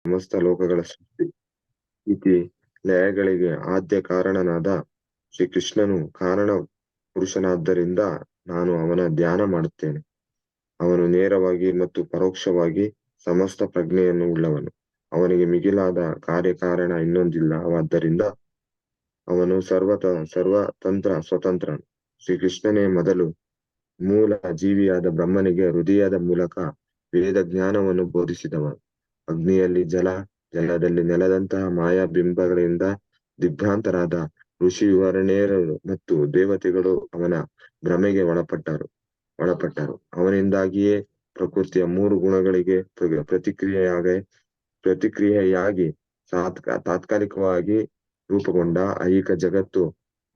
ಸಮಸ್ತ ಲೋಕಗಳ ಸೃಷ್ಟಿ ಸ್ಥಿತಿ ಲಯಗಳಿಗೆ ಆದ್ಯ ಕಾರಣನಾದ ಶ್ರೀಕೃಷ್ಣನು ಕಾರಣ ಪುರುಷನಾದ್ದರಿಂದ ನಾನು ಅವನ ಧ್ಯಾನ ಮಾಡುತ್ತೇನೆ. ಅವನು ನೇರವಾಗಿ ಮತ್ತು ಪರೋಕ್ಷವಾಗಿ ಸಮಸ್ತ ಪ್ರಜ್ಞೆಯನ್ನು ಉಳ್ಳವನು. ಅವನಿಗೆ ಮಿಗಿಲಾದ ಕಾರ್ಯಕಾರಣ ಇನ್ನೊಂದಿಲ್ಲವಾದ್ದರಿಂದ ಅವನು ಸರ್ವತಂತ್ರ ಸ್ವತಂತ್ರನು. ಶ್ರೀಕೃಷ್ಣನೇ ಮೊದಲು ಮೂಲ ಜೀವಿಯಾದ ಬ್ರಹ್ಮನಿಗೆ ಹೃದಯದ ಮೂಲಕ ವೇದ ಜ್ಞಾನವನ್ನು ಬೋಧಿಸಿದವನು. ಅಗ್ನಿಯಲ್ಲಿ ಜಲ, ಜಲದಲ್ಲಿ ನೆಲದಂತಹ ಮಾಯಾ ಬಿಂಬಗಳಿಂದ ದಿಗ್ಭ್ರಾಂತರಾದ ಋಷಿ ವರ್ಣೇರರು ಮತ್ತು ದೇವತೆಗಳು ಅವನ ಭ್ರಮೆಗೆ ಒಳಪಟ್ಟರು. ಅವನಿಂದಾಗಿಯೇ ಪ್ರಕೃತಿಯ ಮೂರು ಗುಣಗಳಿಗೆ ಪ್ರತಿಕ್ರಿಯೆಯಾಗಿ ತಾತ್ಕಾಲಿಕವಾಗಿ ರೂಪುಗೊಂಡ ಐಹಿಕ ಜಗತ್ತು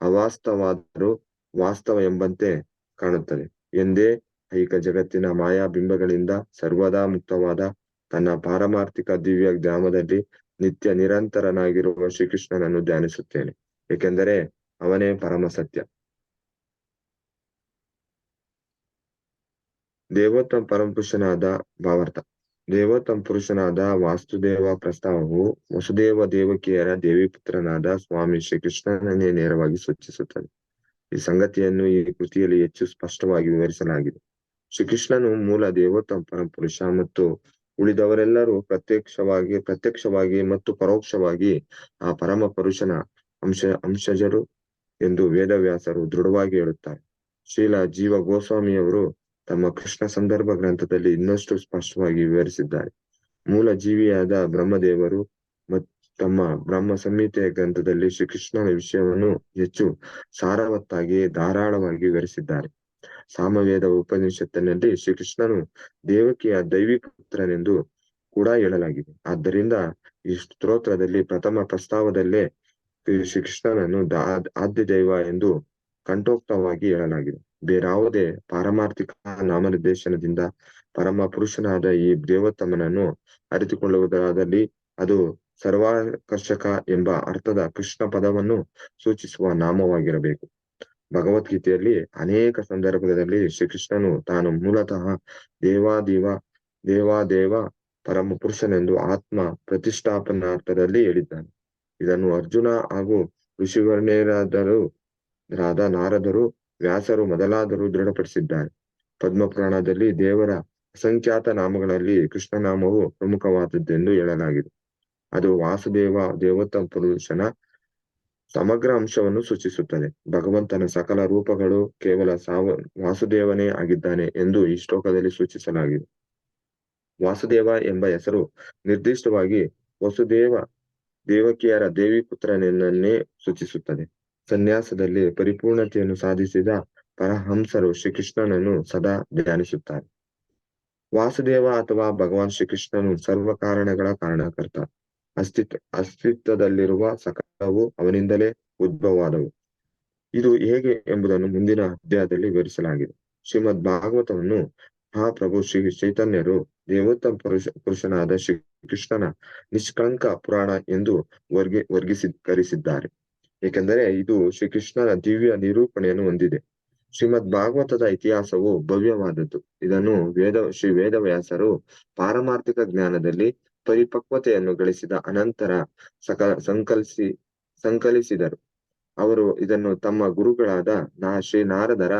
ಅವಾಸ್ತವಾದರೂ ವಾಸ್ತವ ಎಂಬಂತೆ ಕಾಣುತ್ತದೆ ಎಂದೇ ಐಹಿಕ ಜಗತ್ತಿನ ಮಾಯಾ ಬಿಂಬಗಳಿಂದ ಸರ್ವದಾ ಮುಕ್ತವಾದ ತನ್ನ ಪಾರಮಾರ್ಥಿಕ ದಿವ್ಯ ಧಾಮದಲ್ಲಿ ನಿತ್ಯ ನಿರಂತರನಾಗಿರುವ ಶ್ರೀಕೃಷ್ಣನನ್ನು ಧ್ಯಾನಿಸುತ್ತೇನೆ, ಏಕೆಂದರೆ ಅವನೇ ಪರಮ ಸತ್ಯ. ದೇವೋತ್ತಮ ಪರಮಪುರುಷನಾದ ಭಾವಾರ್ಥ. ದೇವೋತ್ತಮ ಪುರುಷನಾದ ವಾಸುದೇವ ಪ್ರಸ್ತಾವವು ವಸುದೇವ ದೇವಕಿಯರ ದೇವಿಪುತ್ರನಾದ ಸ್ವಾಮಿ ಶ್ರೀಕೃಷ್ಣನನ್ನೇ ನೇರವಾಗಿ ಸೂಚಿಸುತ್ತದೆ. ಈ ಸಂಗತಿಯನ್ನು ಈ ಕೃತಿಯಲ್ಲಿ ಹೆಚ್ಚು ಸ್ಪಷ್ಟವಾಗಿ ವಿವರಿಸಲಾಗಿದೆ. ಶ್ರೀಕೃಷ್ಣನು ಮೂಲ ದೇವೋತ್ತಮ ಪರಮಪುರುಷ ಮತ್ತು ಉಳಿದವರೆಲ್ಲರೂ ಪ್ರತ್ಯಕ್ಷವಾಗಿ ಮತ್ತು ಪರೋಕ್ಷವಾಗಿ ಆ ಪರಮ ಪುರುಷನ ಅಂಶಜರು ಎಂದು ವೇದವ್ಯಾಸರು ದೃಢವಾಗಿ ಹೇಳುತ್ತಾರೆ. ಶ್ರೀಲ ಜೀವ ಗೋಸ್ವಾಮಿಯವರು ತಮ್ಮ ಕೃಷ್ಣ ಸಂದರ್ಭ ಗ್ರಂಥದಲ್ಲಿ ಇನ್ನಷ್ಟು ಸ್ಪಷ್ಟವಾಗಿ ವಿವರಿಸಿದ್ದಾರೆ. ಮೂಲ ಜೀವಿಯಾದ ಬ್ರಹ್ಮದೇವರು ತಮ್ಮ ಬ್ರಹ್ಮ ಸಂಹಿತೆಯ ಗ್ರಂಥದಲ್ಲಿ ಶ್ರೀಕೃಷ್ಣನ ವಿಷಯವನ್ನು ಹೆಚ್ಚು ಸಾರವತ್ತಾಗಿ ಧಾರಾಳವಾಗಿ ವಿವರಿಸಿದ್ದಾರೆ. ಸಾಮವೇದ ಉಪನಿಷತ್ತಿನಲ್ಲಿ ಶ್ರೀಕೃಷ್ಣನು ದೇವಕಿಯ ದೈವಿಕ ಪುತ್ರನೆಂದು ಕೂಡ ಹೇಳಲಾಗಿದೆ. ಆದ್ದರಿಂದ ಈ ಸ್ತೋತ್ರದಲ್ಲಿ ಪ್ರಥಮ ಪ್ರಸ್ತಾವದಲ್ಲೇ ಶ್ರೀಕೃಷ್ಣನನ್ನು ಆದ್ಯ ದೈವ ಎಂದು ಕಂಠೋಕ್ತವಾಗಿ ಹೇಳಲಾಗಿದೆ. ಬೇರಾವುದೇ ಪಾರಮಾರ್ಥಿಕ ನಾಮನಿರ್ದೇಶನದಿಂದ ಪರಮ ಪುರುಷನಾದ ಈ ದೇವೋತ್ತಮನನ್ನು ಅರಿತುಕೊಳ್ಳುವುದಾದಲ್ಲಿ ಅದು ಸರ್ವಾಕರ್ಷಕ ಎಂಬ ಅರ್ಥದ ಕೃಷ್ಣ ಪದವನ್ನು ಸೂಚಿಸುವ ನಾಮವಾಗಿರಬೇಕು. ಭಗವದ್ಗೀತೆಯಲ್ಲಿ ಅನೇಕ ಸಂದರ್ಭದಲ್ಲಿ ಶ್ರೀಕೃಷ್ಣನು ತಾನು ಮೂಲತಃ ದೇವಾದೇವ ಪರಮ ಪುರುಷನೆಂದು ಆತ್ಮ ಪ್ರತಿಷ್ಠಾಪನಾರ್ಥದಲ್ಲಿ ಹೇಳಿದ್ದಾನೆ. ಇದನ್ನು ಅರ್ಜುನ ಹಾಗೂ ಋಷಿವರ್ಣೇರಾದ ನಾರದರು, ವ್ಯಾಸರು ಮೊದಲಾದರು ದೃಢಪಡಿಸಿದ್ದಾರೆ. ಪದ್ಮಪುರಾಣದಲ್ಲಿ ದೇವರ ಅಸಂಖ್ಯಾತ ನಾಮಗಳಲ್ಲಿ ಕೃಷ್ಣನಾಮವು ಪ್ರಮುಖವಾದದ್ದೆಂದು ಹೇಳಲಾಗಿದೆ. ಅದು ದೇವೋತ್ತಮ ಪುರುಷನ ಸಮಗ್ರ ಅಂಶವನ್ನು ಸೂಚಿಸುತ್ತದೆ. ಭಗವಂತನ ಸಕಲ ರೂಪಗಳು ಕೇವಲ ವಾಸುದೇವನೇ ಆಗಿದ್ದಾನೆ ಎಂದು ಈ ಶ್ಲೋಕದಲ್ಲಿ ಸೂಚಿಸಲಾಗಿದೆ. ವಾಸುದೇವ ಎಂಬ ಹೆಸರು ನಿರ್ದಿಷ್ಟವಾಗಿ ವಸುದೇವ ದೇವಕಿಯರ ದೇವಿ ಪುತ್ರನನ್ನೇ ಸೂಚಿಸುತ್ತದೆ. ಸನ್ಯಾಸದಲ್ಲಿ ಪರಿಪೂರ್ಣತೆಯನ್ನು ಸಾಧಿಸಿದ ಪರಹಂಸರು ಶ್ರೀಕೃಷ್ಣನನ್ನು ಸದಾ ಧ್ಯಾನಿಸುತ್ತಾರೆ. ವಾಸುದೇವ ಅಥವಾ ಭಗವಾನ್ ಶ್ರೀಕೃಷ್ಣನು ಸರ್ವ ಕಾರಣಗಳ ಕಾರಣಕರ್ತ. ಅಸ್ತಿತ್ವದಲ್ಲಿರುವ ಸಕಲವು ಅವನಿಂದಲೇ ಉದ್ಭವವಾದವು. ಇದು ಹೇಗೆ ಎಂಬುದನ್ನು ಮುಂದಿನ ಅಧ್ಯಾಯದಲ್ಲಿ ವಿವರಿಸಲಾಗಿದೆ. ಶ್ರೀಮದ್ ಭಾಗವತವನ್ನು ಮಹಾಪ್ರಭು ಶ್ರೀ ಚೈತನ್ಯರು ದೇವೋತ್ತಮ ಪುರುಷನಾದ ಶ್ರೀಕೃಷ್ಣನ ನಿಷ್ಕಳಂಕ ಪುರಾಣ ಎಂದು ವರ್ಗೀಕರಿಸಿದ್ದಾರೆ, ಏಕೆಂದರೆ ಇದು ಶ್ರೀಕೃಷ್ಣನ ದಿವ್ಯ ನಿರೂಪಣೆಯನ್ನು ಹೊಂದಿದೆ. ಶ್ರೀಮದ್ ಭಾಗವತದ ಇತಿಹಾಸವು ಭವ್ಯವಾದದ್ದು. ಇದನ್ನು ಶ್ರೀ ವೇದವ್ಯಾಸರು ಪಾರಮಾರ್ಥಿಕ ಜ್ಞಾನದಲ್ಲಿ ಪರಿಪಕ್ವತೆಯನ್ನು ಗಳಿಸಿದ ಅನಂತರ ಸಂಕಲಿಸಿದರು. ಅವರು ಇದನ್ನು ತಮ್ಮ ಗುರುಗಳಾದ ಶ್ರೀ ನಾರದರ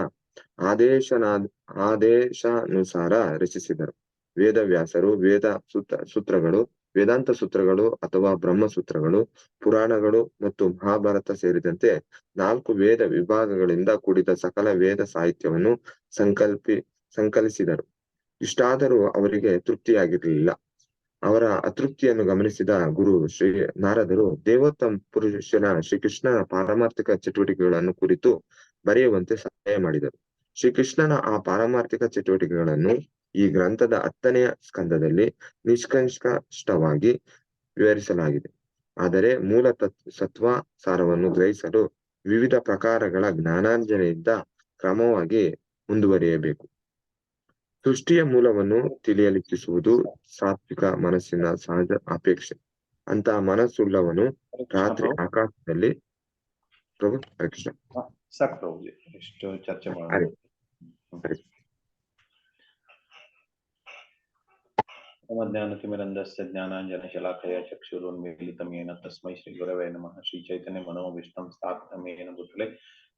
ಆದೇಶಾನುಸಾರ ರಚಿಸಿದರು. ವೇದವ್ಯಾಸರು ವೇದಾಂತ ಸೂತ್ರಗಳು ಅಥವಾ ಬ್ರಹ್ಮಸೂತ್ರಗಳು, ಪುರಾಣಗಳು ಮತ್ತು ಮಹಾಭಾರತ ಸೇರಿದಂತೆ 4 ವೇದ ವಿಭಾಗಗಳಿಂದ ಕೂಡಿದ ಸಕಲ ವೇದ ಸಾಹಿತ್ಯವನ್ನು ಸಂಕಲಿಸಿದರು. ಇಷ್ಟಾದರೂ ಅವರಿಗೆ ತೃಪ್ತಿಯಾಗಿರಲಿಲ್ಲ. ಅವರ ಅತೃಪ್ತಿಯನ್ನು ಗಮನಿಸಿದ ಗುರು ಶ್ರೀ ನಾರದರು ದೇವೋತ್ತಮ ಪುರುಷನ ಶ್ರೀಕೃಷ್ಣನ ಪಾರಮಾರ್ಥಿಕ ಚಟುವಟಿಕೆಗಳನ್ನು ಕುರಿತು ಬರೆಯುವಂತೆ ಸಹಾಯ ಮಾಡಿದರು. ಶ್ರೀಕೃಷ್ಣನ ಆ ಪಾರಮಾರ್ಥಿಕ ಚಟುವಟಿಕೆಗಳನ್ನು ಈ ಗ್ರಂಥದ 10ನೇ ಸ್ಕಂದದಲ್ಲಿ ನಿಷ್ಕಂಷ್ಟವಾಗಿ ವಿವರಿಸಲಾಗಿದೆ. ಆದರೆ ಮೂಲ ಸತ್ವ ಸಾರವನ್ನು ಗ್ರಹಿಸಲು ವಿವಿಧ ಪ್ರಕಾರಗಳ ಜ್ಞಾನಾರ್ಜನೆಯಿಂದ ಕ್ರಮವಾಗಿ ಮುಂದುವರಿಯಬೇಕು. ಸೃಷ್ಟಿಯ ಮೂಲವನ್ನು ತಿಳಿಯಲಿಚ್ಛಿಸುವುದು ಸಾತ್ವಿಕ ಮನಸ್ಸಿನ ಸಹಜ ಅಪೇಕ್ಷೆ. ಅಂತಹ ಮನಸ್ಸುಳ್ಳವನು ರಾತ್ರಿ ಆಕಾಶದಲ್ಲಿ ಪ್ರಭು ಕೃಷ್ಣ ಎಷ್ಟು ಚರ್ಚೆ ಮಾಡಿ ज्ञानतिमिरन्दस्य ज्ञानाञ्जनशलाकया चक्षुरुन्मीलितं येन तस्मै श्रीगुरवे नमः। श्रीचैतन्यमनोभीष्टं स्थापितं येन भूतले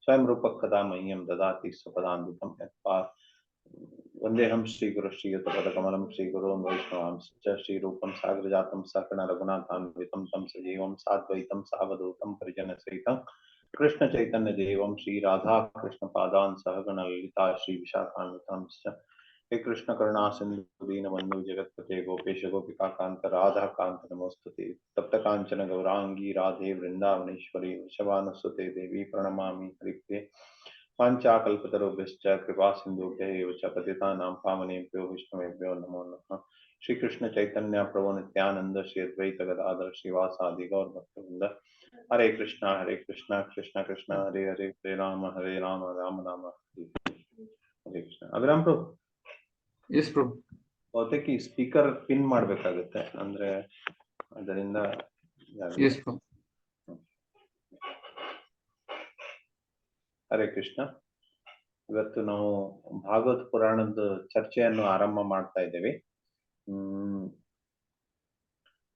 स्वयं रूपः कदा मह्यं ददाति स्वपदान्वितं यत्पात् वन्देऽहं श्रीगुरुः श्रीयुतपदकमलं श्रीगुरून् वैष्णवांश्च श्रीरूपं साग्रजातं सकर्ण रघुनाथान्वितं तं सजीवं साद्वैतं सावधूतं परिजनसहितं कृष्णचैतन्यदेवं श्रीराधा कृष्णपादान् सहगण ललिता श्रीविशाखान्वितांश्च हे कृष्ण करुणा सिंधु दीनबंधु जगतपते गोपेश गोपिका कांत राधा कांत नमोस्तुते तप्त कांचन गौरांगी राधे वृंदावनेश्वरी वृषभानुसुते देवी प्रणमामि हरिप्रिये पांचाकल्पतरुभ्यश्च कृपा सिन्धुभ्यः च पतितानां पावनेभ्यो विष्णुवेभ्यो नमो नमः। श्री कृष्ण चैतन्य प्रभु नित्यानंद श्री अद्वैत गदाधर श्रीवासादि गौर भक्तवृंद हरे कृष्णा कृष्णा कृष्णा हरे हरे हरे राम राम राम हरे कृष्ण। अभिराम प्रभु ಎಸ್ ಪ್ರಭು. ಬಹುತೇಕ ಈ ಸ್ಪೀಕರ್ ಪಿನ್ ಮಾಡ್ಬೇಕಾಗುತ್ತೆ ಅಂದ್ರೆ ಅದರಿಂದ ಎಸ್ ಪ್ರಭು. ಹರೇ ಕೃಷ್ಣ. ಇವತ್ತು ನಾವು ಭಾಗವತ ಪುರಾಣದ ಚರ್ಚೆಯನ್ನು ಆರಂಭ ಮಾಡ್ತಾ ಇದ್ದೇವೆ.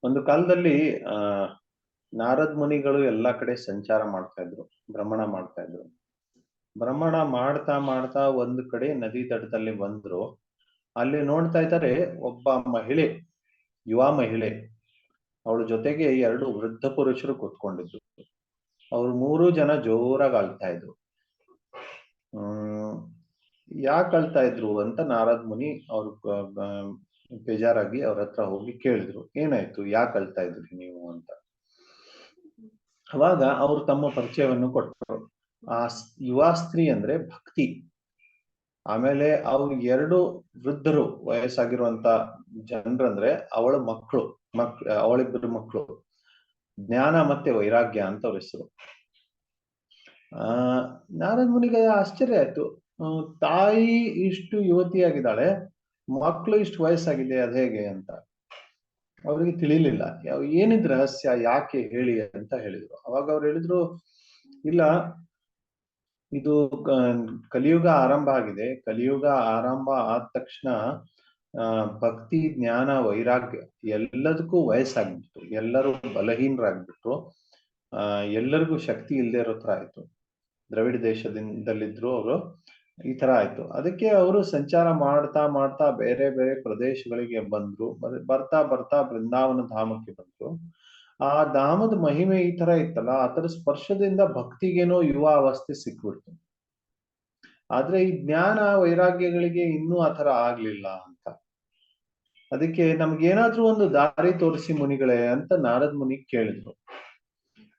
ಒಂದು ಕಾಲದಲ್ಲಿ ನಾರದ್ ಮುನಿಗಳು ಎಲ್ಲಾ ಕಡೆ ಸಂಚಾರ ಮಾಡ್ತಾ ಇದ್ರು, ಭ್ರಮಣ ಮಾಡ್ತಾ ಇದ್ರು. ಭ್ರಮಣ ಮಾಡ್ತಾ ಮಾಡ್ತಾ ಒಂದು ಕಡೆ ನದಿ ದಡದಲ್ಲಿ ಬಂದ್ರು. ಅಲ್ಲಿ ನೋಡ್ತಾ ಇದ್ದಾರೆ ಒಬ್ಬ ಮಹಿಳೆ, ಯುವ ಮಹಿಳೆ, ಅವಳ ಜೊತೆಗೆ 2 ವೃದ್ಧ ಪುರುಷರು ಕೂತ್ಕೊಂಡಿದ್ರು. ಅವ್ರು 3 ಜನ ಜೋರಾಗಿ ಅಳ್ತಾ ಇದ್ರು. ಯಾಕೆ ಅಳ್ತಾ ಇದ್ರು ಅಂತ ನಾರದ್ ಮುನಿ ಅವ್ರು ಬೇಜಾರಾಗಿ ಅವ್ರ ಹತ್ರ ಹೋಗಿ ಕೇಳಿದ್ರು, ಏನಾಯ್ತು, ಯಾಕೆ ಅಳ್ತಾ ಇದ್ರಿ ನೀವು ಅಂತ. ಅವಾಗ ಅವ್ರು ತಮ್ಮ ಪರಿಚಯವನ್ನು ಕೊಟ್ಟರು. ಆ ಯುವ ಸ್ತ್ರೀ ಅಂದ್ರೆ ಭಕ್ತಿ. ಆಮೇಲೆ ಅವ್ರು 2 ವೃದ್ಧರು, ವಯಸ್ಸಾಗಿರುವಂತ ಜನರಂದ್ರೆ ಅವಳ ಅವಳಿಬ್ಬರು ಮಕ್ಕಳು, ಜ್ಞಾನ ಮತ್ತೆ ವೈರಾಗ್ಯ ಅಂತ ಅವ್ರ ಹೆಸರು. ನಾರದ್ ಮುನಿಗೆ ಆಶ್ಚರ್ಯ ಆಯ್ತು, ತಾಯಿ ಇಷ್ಟು ಯುವತಿಯಾಗಿದ್ದಾಳೆ, ಮಕ್ಕಳು ಇಷ್ಟು ವಯಸ್ಸಾಗಿದೆ, ಅದ್ ಹೇಗೆ ಅಂತ ಅವ್ರಿಗೆ ತಿಳಿಲಿಲ್ಲ. ಏನಿದ್ ರಹಸ್ಯ, ಯಾಕೆ ಹೇಳಿ ಅಂತ ಹೇಳಿದ್ರು. ಅವಾಗ ಅವ್ರು ಹೇಳಿದ್ರು, ಇಲ್ಲ, ಇದು ಕಲಿಯುಗ ಆರಂಭ ಆಗಿದೆ. ಕಲಿಯುಗ ಆರಂಭ ಆದ ತಕ್ಷಣ ಭಕ್ತಿ ಜ್ಞಾನ ವೈರಾಗ್ಯ ಎಲ್ಲದಕ್ಕೂ ವಯಸ್ಸಾಗ್ಬಿಟ್ಟು, ಎಲ್ಲರೂ ಬಲಹೀನರಾಗ್ಬಿಟ್ರು, ಎಲ್ಲರಿಗೂ ಶಕ್ತಿ ಇಲ್ಲದೆ ಇರೋ ತರ ಆಯ್ತು. ದ್ರವಿಡ ದೇಶದಲ್ಲಿದ್ರು ಅವರು, ಈ ತರ ಆಯ್ತು. ಅದಕ್ಕೆ ಅವರು ಸಂಚಾರ ಮಾಡ್ತಾ ಮಾಡ್ತಾ ಬೇರೆ ಬೇರೆ ಪ್ರದೇಶಗಳಿಗೆ ಬಂದ್ರು. ಬರ್ತಾ ಬರ್ತಾ ಬೃಂದಾವನ ಧಾಮಕ್ಕೆ ಬಂದ್ರು. ಆ ಧಾಮದ ಮಹಿಮೆ ಈ ತರ ಇತ್ತಲ್ಲ, ಅದರ ಸ್ಪರ್ಶದಿಂದ ಭಕ್ತಿಗೇನೋ ಯುವ ಅವಸ್ಥೆ ಸಿಕ್ಬಿಡ್ತು. ಆದ್ರೆ ಈ ಜ್ಞಾನ ವೈರಾಗ್ಯಗಳಿಗೆ ಇನ್ನೂ ಆ ತರ ಆಗ್ಲಿಲ್ಲ ಅಂತ. ಅದಕ್ಕೆ ನಮ್ಗೇನಾದ್ರೂ ಒಂದು ದಾರಿ ತೋರಿಸಿ ಮುನಿಗಳೇ ಅಂತ ನಾರದ್ ಮುನಿ ಕೇಳಿದ್ರು.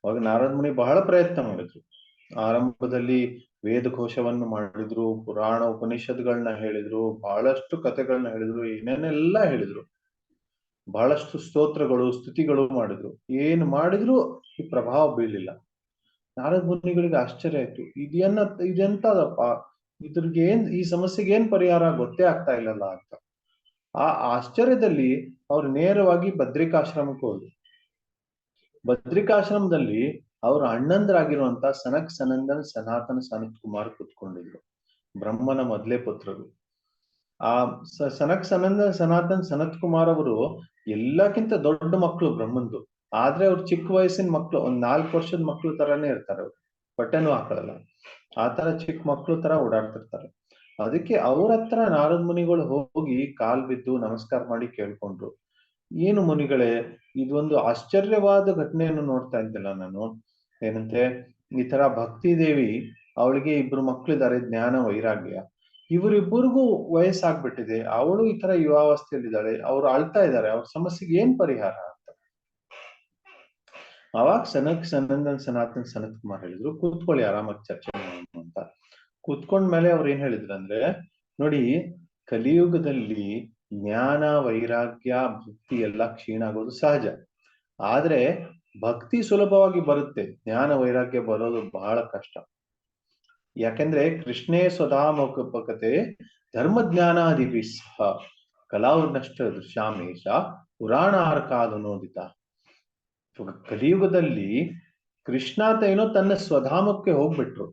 ಅವಾಗ ನಾರದ್ ಮುನಿ ಬಹಳ ಪ್ರಯತ್ನ ಮಾಡಿದ್ರು. ಆರಂಭದಲ್ಲಿ ವೇದಘೋಷವನ್ನು ಮಾಡಿದ್ರು, ಪುರಾಣ ಉಪನಿಷತ್ಗಳನ್ನ ಹೇಳಿದ್ರು, ಬಹಳಷ್ಟು ಕಥೆಗಳನ್ನ ಹೇಳಿದ್ರು, ಏನೇನೆಲ್ಲ ಹೇಳಿದ್ರು, ಬಹಳಷ್ಟು ಸ್ತೋತ್ರಗಳು ಸ್ತುತಿಗಳು ಮಾಡಿದ್ರು. ಏನು ಮಾಡಿದ್ರು ಈ ಪ್ರಭಾವ ಬೀಳಲಿಲ್ಲ. ನಾರದ್ ಮುನಿಗಳಿಗೆ ಆಶ್ಚರ್ಯ ಆಯ್ತು, ಇದೆಂತದಪ್ಪ, ಈ ಸಮಸ್ಯೆಗೆ ಏನ್ ಪರಿಹಾರ ಗೊತ್ತೇ ಆಗ್ತಾ ಇಲ್ಲಲ್ಲ ಅಂತ. ಆ ಆಶ್ಚರ್ಯದಲ್ಲಿ ಅವ್ರು ನೇರವಾಗಿ ಬದ್ರಿಕಾಶ್ರಮಕ್ಕೆ ಹೋದ್ರು. ಬದ್ರಿಕಾಶ್ರಮದಲ್ಲಿ ಅವ್ರ ಅಣ್ಣಂದ್ರಾಗಿರುವಂತ ಸನಕ್ ಸನಂದನ್ ಸನಾತನ ಸನತ್ ಕುಮಾರ್ ಕೂತ್ಕೊಂಡಿದ್ರು, ಬ್ರಹ್ಮನ ಮೊದಲೇ ಪುತ್ರರು. ಆ ಸನಕ್ ಸನಂದನ್ ಸನಾತನ್ ಸನತ್ ಕುಮಾರ್ ಅವರು ಎಲ್ಲಕ್ಕಿಂತ ದೊಡ್ಡ ಮಕ್ಕಳು ಬ್ರಹ್ಮಂದು. ಆದ್ರೆ ಅವ್ರು ಚಿಕ್ಕ ವಯಸ್ಸಿನ ಮಕ್ಕಳು, 4 ವರ್ಷದ ಮಕ್ಕಳು ತರಾನೇ ಇರ್ತಾರೆ. ಅವ್ರು ಬಟ್ಟೆನೂ ಹಾಕೊಳ್ಳಲ್ಲ, ಆ ತರ ಚಿಕ್ಕ ಮಕ್ಕಳು ತರ ಓಡಾಡ್ತಿರ್ತಾರೆ. ಅದಕ್ಕೆ ಅವ್ರ ಹತ್ರ ನಾರದ್ ಮುನಿಗಳು ಹೋಗಿ ಕಾಲ್ ಬಿದ್ದು ನಮಸ್ಕಾರ ಮಾಡಿ ಕೇಳ್ಕೊಂಡ್ರು, ಏನು ಮುನಿಗಳೇ, ಇದೊಂದು ಆಶ್ಚರ್ಯವಾದ ಘಟನೆಯನ್ನು ನೋಡ್ತಾ ಇದ್ದಲ್ಲ ನಾನು. ಏನಂತೆ, ಈ ತರ ಭಕ್ತಿ ದೇವಿ, ಅವಳಿಗೆ 2 ಮಕ್ಕಳಿದ್ದಾರೆ, ಜ್ಞಾನ ವೈರಾಗ್ಯ, ಇವರಿಬ್ಬರಿಗೂ ವಯಸ್ಸಾಗ್ಬಿಟ್ಟಿದೆ, ಅವಳು ಈ ತರ ಯುವಾವಸ್ಥೆಯಲ್ಲಿದ್ದಾಳೆ, ಅವ್ರು ಅಳ್ತಾ ಇದ್ದಾರೆ, ಅವ್ರ ಸಮಸ್ಯೆಗೆ ಏನ್ ಪರಿಹಾರ ಅಂತ. ಅವಾಗ ಸನಕ್ ಸನಂದನ್ ಸನಾತನ್ ಸನತ್ ಕುಮಾರ್ ಹೇಳಿದ್ರು, ಕೂತ್ಕೊಳ್ಳಿ, ಆರಾಮಾಗಿ ಚರ್ಚೆ ಮಾಡೋಣ ಅಂತ. ಕೂತ್ಕೊಂಡ್ಮೇಲೆ ಅವ್ರು ಏನ್ ಹೇಳಿದ್ರು ಅಂದ್ರೆ, ನೋಡಿ, ಕಲಿಯುಗದಲ್ಲಿ ಜ್ಞಾನ ವೈರಾಗ್ಯ ಭಕ್ತಿ ಎಲ್ಲ ಕ್ಷೀಣ ಆಗೋದು ಸಹಜ. ಆದ್ರೆ ಭಕ್ತಿ ಸುಲಭವಾಗಿ ಬರುತ್ತೆ, ಜ್ಞಾನ ವೈರಾಗ್ಯ ಬರೋದು ಬಹಳ ಕಷ್ಟ. ಯಾಕೆಂದ್ರೆ ಕೃಷ್ಣೇ ಸ್ವಧಾಮೋಪಕತೆ ಧರ್ಮ ಜ್ಞಾನಾದಿಭಿ ಸಹ ಕಲಾವನಷ್ಟ ದೃಶ್ಯಾಮೇಶ ಪುರಾಣಾರ್ಕಾದನೋದಿತ. ಕಲಿಯುಗದಲ್ಲಿ ಕೃಷ್ಣ ಏನೋ ತನ್ನ ಸ್ವಧಾಮಕ್ಕೆ ಹೋಗ್ಬಿಟ್ರು,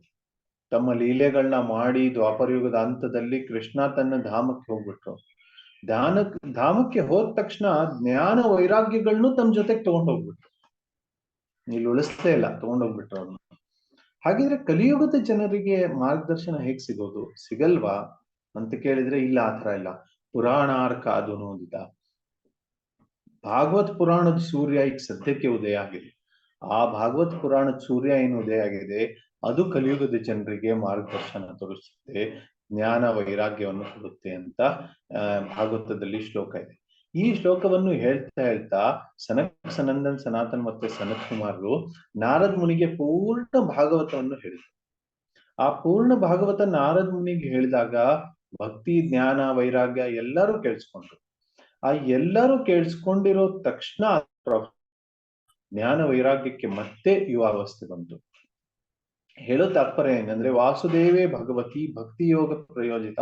ತಮ್ಮ ಲೀಲೆಗಳನ್ನ ಮಾಡಿ ದ್ವಾಪರಯುಗದ ಹಂತದಲ್ಲಿ ಕೃಷ್ಣ ತನ್ನ ಧಾಮಕ್ಕೆ ಹೋಗ್ಬಿಟ್ರು. ಧಾಮಕ್ಕೆ ಹೋದ ತಕ್ಷಣ ಜ್ಞಾನ ವೈರಾಗ್ಯಗಳನ್ನೂ ತಮ್ಮ ಜೊತೆಗೆ ತಗೊಂಡೋಗ್ಬಿಟ್ರು. ಇಲ್ಲಿ ಉಳಿಸ್ತೇ ಇಲ್ಲ, ತಗೊಂಡೋಗ್ಬಿಟ್ರು ಅವ್ರನ್ನ. ಹಾಗಿದ್ರೆ ಕಲಿಯುಗದ ಜನರಿಗೆ ಮಾರ್ಗದರ್ಶನ ಹೇಗ್ ಸಿಗೋದು? ಸಿಗಲ್ವಾ ಅಂತ ಕೇಳಿದ್ರೆ ಇಲ್ಲ, ಆ ತರ ಇಲ್ಲ. ಪುರಾಣಾರ್ಕ ಅದು ನೋದಿದ ಭಾಗವತ್ ಪುರಾಣದ ಸೂರ್ಯ ಈಗ ಸದ್ಯಕ್ಕೆ ಉದಯ ಆಗಿದೆ. ಆ ಭಾಗವತ್ ಪುರಾಣದ ಸೂರ್ಯ ಏನು ಉದಯ ಆಗಿದೆ, ಅದು ಕಲಿಯುಗದ ಜನರಿಗೆ ಮಾರ್ಗದರ್ಶನ ತೋರಿಸುತ್ತೆ, ಜ್ಞಾನ ವೈರಾಗ್ಯವನ್ನು ಕೊಡುತ್ತೆ ಅಂತ ಭಾಗವತದಲ್ಲಿ ಶ್ಲೋಕ ಇದೆ. ಈ ಶ್ಲೋಕವನ್ನು ಹೇಳ್ತಾ ಹೇಳ್ತಾ ಸನಕ್ ಸನಂದನ್ ಸನಾತನ್ ಮತ್ತೆ ಸನತ್ ಕುಮಾರರು ನಾರದ್ ಮುನಿಗೆ ಪೂರ್ಣ ಭಾಗವತವನ್ನು ಹೇಳಿದರು. ಆ ಪೂರ್ಣ ಭಾಗವತ ನಾರದ್ ಮುನಿಗೆ ಹೇಳಿದಾಗ ಭಕ್ತಿ, ಜ್ಞಾನ, ವೈರಾಗ್ಯ ಎಲ್ಲರೂ ಕೇಳಿಸ್ಕೊಂಡ್ರು. ಆ ಎಲ್ಲರೂ ಕೇಳಿಸ್ಕೊಂಡಿರೋ ತಕ್ಷಣ ಜ್ಞಾನ ವೈರಾಗ್ಯಕ್ಕೆ ಮತ್ತೆ ಯುವಾವಸ್ಥೆ ಬಂತು. ಹೇಳೋ ತಾತ್ಪರ್ಯ ಏನಂದ್ರೆ, ವಾಸುದೇವೇ ಭಗವತಿ ಭಕ್ತಿ ಯೋಗ ಪ್ರಯೋಜಿತ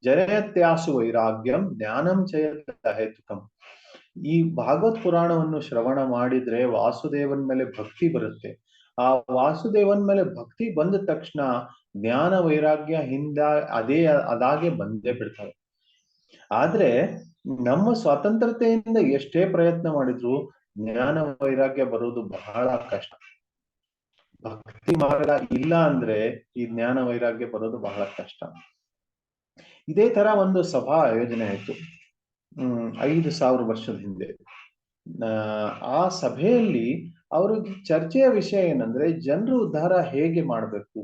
ಜಯತ್ಯಾಸು ವೈರಾಗ್ಯಂ ಜ್ಞಾನಂ ಚಯತ ಹೇತುಕಂ. ಈ ಭಾಗವತ್ ಪುರಾಣವನ್ನು ಶ್ರವಣ ಮಾಡಿದ್ರೆ ವಾಸುದೇವನ್ ಮೇಲೆ ಭಕ್ತಿ ಬರುತ್ತೆ. ಆ ವಾಸುದೇವನ್ ಮೇಲೆ ಭಕ್ತಿ ಬಂದ ತಕ್ಷಣ ಜ್ಞಾನ ವೈರಾಗ್ಯ ಅದಾಗೆ ಬಂದೇ ಬಿಡ್ತವೆ. ಆದ್ರೆ ನಮ್ಮ ಸ್ವಾತಂತ್ರ್ಯತೆಯಿಂದ ಎಷ್ಟೇ ಪ್ರಯತ್ನ ಮಾಡಿದ್ರು ಜ್ಞಾನ ವೈರಾಗ್ಯ ಬರೋದು ಬಹಳ ಕಷ್ಟ. ಭಕ್ತಿ ಮಾರ್ಗ ಇಲ್ಲ ಅಂದ್ರೆ ಈ ಜ್ಞಾನ ವೈರಾಗ್ಯ ಬರೋದು ಬಹಳ ಕಷ್ಟ. ಇದೇ ತರ ಒಂದು ಸಭಾ ಆಯೋಜನೆ ಆಯ್ತು 5,000 ವರ್ಷದ ಹಿಂದೆ. ಆ ಸಭೆಯಲ್ಲಿ ಅವ್ರಿಗೆ ಚರ್ಚೆಯ ವಿಷಯ ಏನಂದ್ರೆ, ಜನರು ಉದ್ಧಾರ ಹೇಗೆ ಮಾಡ್ಬೇಕು,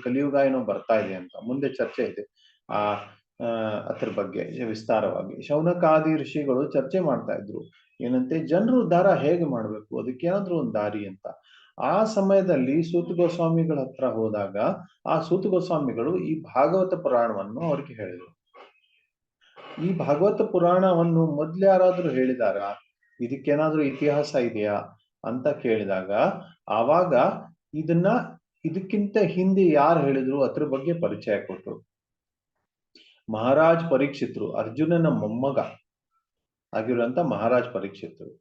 ಕಲಿಯುಗ ಏನೋ ಬರ್ತಾ ಇದೆ ಅಂತ ಮುಂದೆ ಚರ್ಚೆ ಇದೆ. ಅದ್ರ ಬಗ್ಗೆ ವಿಸ್ತಾರವಾಗಿ ಶೌನಕಾದಿ ಋಷಿಗಳು ಚರ್ಚೆ ಮಾಡ್ತಾ ಇದ್ರು. ಏನಂತೆ, ಜನರು ಉದ್ಧಾರ ಹೇಗೆ ಮಾಡ್ಬೇಕು, ಅದಕ್ಕೇನಾದ್ರೂ ಒಂದು ದಾರಿ ಅಂತ. ಆ ಸಮಯದಲ್ಲಿ ಸೂತ ಗೋಸ್ವಾಮಿಗಳ ಹತ್ರ ಹೋದಾಗ ಆ ಸೂತ ಗೋಸ್ವಾಮಿಗಳು ಈ ಭಾಗವತ ಪುರಾಣವನ್ನು ಅವ್ರಿಗೆ ಹೇಳಿದ್ರು. ಈ ಭಾಗವತ ಪುರಾಣವನ್ನು ಮೊದ್ಲು ಯಾರಾದ್ರೂ ಹೇಳಿದಾರ, ಇದಕ್ಕೇನಾದ್ರೂ ಇತಿಹಾಸ ಇದೆಯಾ ಅಂತ ಕೇಳಿದಾಗ ಆವಾಗ ಇದಕ್ಕಿಂತ ಹಿಂದೆ ಯಾರು ಹೇಳಿದ್ರು ಅದ್ರ ಬಗ್ಗೆ ಪರಿಚಯ ಕೊಟ್ರು. ಮಹಾರಾಜ್ ಪರೀಕ್ಷಿತರು, ಅರ್ಜುನನ ಮೊಮ್ಮಗ ಆಗಿರುವಂತ ಮಹಾರಾಜ್ ಪರೀಕ್ಷಿತರು.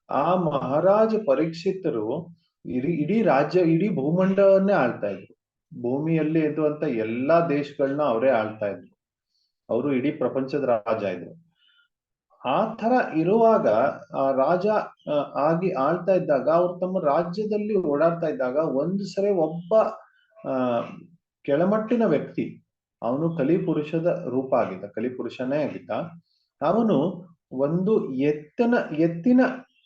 ಆ ಮಹಾರಾಜ ಪರೀಕ್ಷಿತರು ಇಡೀ ರಾಜ್ಯ, ಇಡೀ ಭೂಮಂಡಲವನ್ನೇ ಆಳ್ತಾ ಇದ್ರು. ಭೂಮಿಯಲ್ಲಿ ಇರುವಂತ ಎಲ್ಲಾ ದೇಶಗಳನ್ನ ಅವರೇ ಆಳ್ತಾ ಇದ್ರು. ಅವರು ಇಡೀ ಪ್ರಪಂಚದ ರಾಜ ಇದ್ರು. ಆ ತರ ಇರುವಾಗ ಆ ರಾಜ ಆಗಿ ಆಳ್ತಾ ಇದ್ದಾಗ ಅವ್ರು ತಮ್ಮ ರಾಜ್ಯದಲ್ಲಿ ಓಡಾಡ್ತಾ ಇದ್ದಾಗ ಒಂದು ಸರಿ ಒಬ್ಬ ಕೆಳಮಟ್ಟಿನ ವ್ಯಕ್ತಿ, ಅವನು ಕಲಿಪುರುಷದ ರೂಪ ಆಗಿದ್ದ, ಕಲಿಪುರುಷನೇ ಆಗಿದ್ದ. ಅವನು ಒಂದು ಎತ್ತಿನ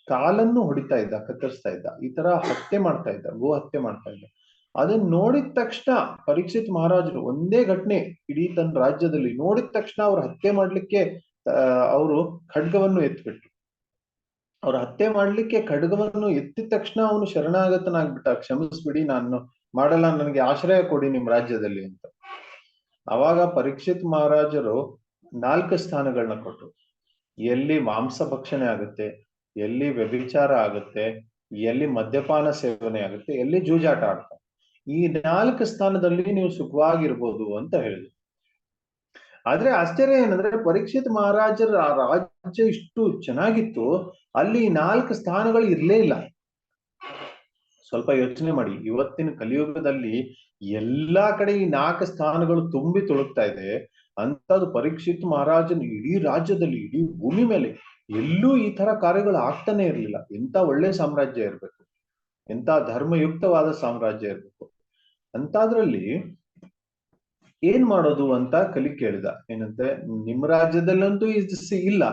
ಕಾಲನ್ನು ಹೊಡಿತಾ ಇದ್ದ, ಕತ್ತರಿಸ್ತಾ ಇದ್ದ, ಈ ತರ ಹತ್ಯೆ ಮಾಡ್ತಾ ಇದ್ದ, ಗೋ ಹತ್ಯೆ ಮಾಡ್ತಾ ಇದ್ದ. ಅದನ್ನ ನೋಡಿದ ತಕ್ಷಣ ಪರೀಕ್ಷಿತ್ ಮಹಾರಾಜರು ಒಂದೇ ಘಟನೆ ಇಡೀ ತನ್ನ ರಾಜ್ಯದಲ್ಲಿ ನೋಡಿದ ತಕ್ಷಣ ಅವ್ರ ಹತ್ಯೆ ಮಾಡ್ಲಿಕ್ಕೆ ಅವರು ಖಡ್ಗವನ್ನು ಎತ್ಬಿಟ್ರು. ಅವ್ರ ಹತ್ಯೆ ಮಾಡ್ಲಿಕ್ಕೆ ಖಡ್ಗವನ್ನು ಎತ್ತಿದ ತಕ್ಷಣ ಅವನು ಶರಣಾಗತನಾಗ್ಬಿಟ್ಟ, ಕ್ಷಮಿಸ್ಬಿಡಿ, ನಾನು ಮಾಡಲ್ಲ, ನನಗೆ ಆಶ್ರಯ ಕೊಡಿ ನಿಮ್ ರಾಜ್ಯದಲ್ಲಿ ಅಂತ. ಅವಾಗ ಪರೀಕ್ಷಿತ್ ಮಹಾರಾಜರು 4 ಸ್ಥಾನಗಳನ್ನ ಕೊಟ್ಟರು. ಎಲ್ಲಿ ಮಾಂಸ ಭಕ್ಷಣೆ ಆಗುತ್ತೆ, ಎಲ್ಲಿ ವ್ಯಭಿಚಾರ ಆಗುತ್ತೆ, ಎಲ್ಲಿ ಮದ್ಯಪಾನ ಸೇವನೆ ಆಗುತ್ತೆ, ಎಲ್ಲಿ ಜೂಜಾಟ ಆಡ್ತಾರೆ, ಈ 4 ಸ್ಥಾನದಲ್ಲಿ ನೀವು ಸುಖವಾಗಿರ್ಬೋದು ಅಂತ ಹೇಳಿದ್ರು. ಆದ್ರೆ ಆಶ್ಚರ್ಯ ಏನಂದ್ರೆ, ಪರೀಕ್ಷಿತ್ ಮಹಾರಾಜರ ಆ ರಾಜ್ಯ ಇಷ್ಟು ಚೆನ್ನಾಗಿತ್ತು, ಅಲ್ಲಿ 4 ಸ್ಥಾನಗಳು ಇರ್ಲೇ ಇಲ್ಲ. ಸ್ವಲ್ಪ ಯೋಚನೆ ಮಾಡಿ, ಇವತ್ತಿನ ಕಲಿಯುಗದಲ್ಲಿ ಎಲ್ಲಾ ಕಡೆ ಈ 4 ಸ್ಥಾನಗಳು ತುಂಬಿ ತುಳುಕ್ತಾ ಇದೆ. ಅಂತದ್ದು ಪರೀಕ್ಷಿತ್ ಮಹಾರಾಜನ ಇಡೀ ರಾಜ್ಯದಲ್ಲಿ, ಇಡೀ ಭೂಮಿ ಮೇಲೆ ಎಲ್ಲೂ ಈ ತರ ಕಾರ್ಯಗಳು ಆಗ್ತಾನೆ ಇರ್ಲಿಲ್ಲ. ಎಂತ ಒಳ್ಳೆ ಸಾಮ್ರಾಜ್ಯ ಇರ್ಬೇಕು, ಎಂತ ಧರ್ಮಯುಕ್ತವಾದ ಸಾಮ್ರಾಜ್ಯ ಇರ್ಬೇಕು. ಅಂತಾದ್ರಲ್ಲಿ ಏನ್ ಮಾಡೋದು ಅಂತ ಕಲಿ ಕೇಳಿದ. ಏನಂತೆ, ನಿಮ್ ರಾಜ್ಯದಲ್ಲಂತೂ ಇಲ್ಲ,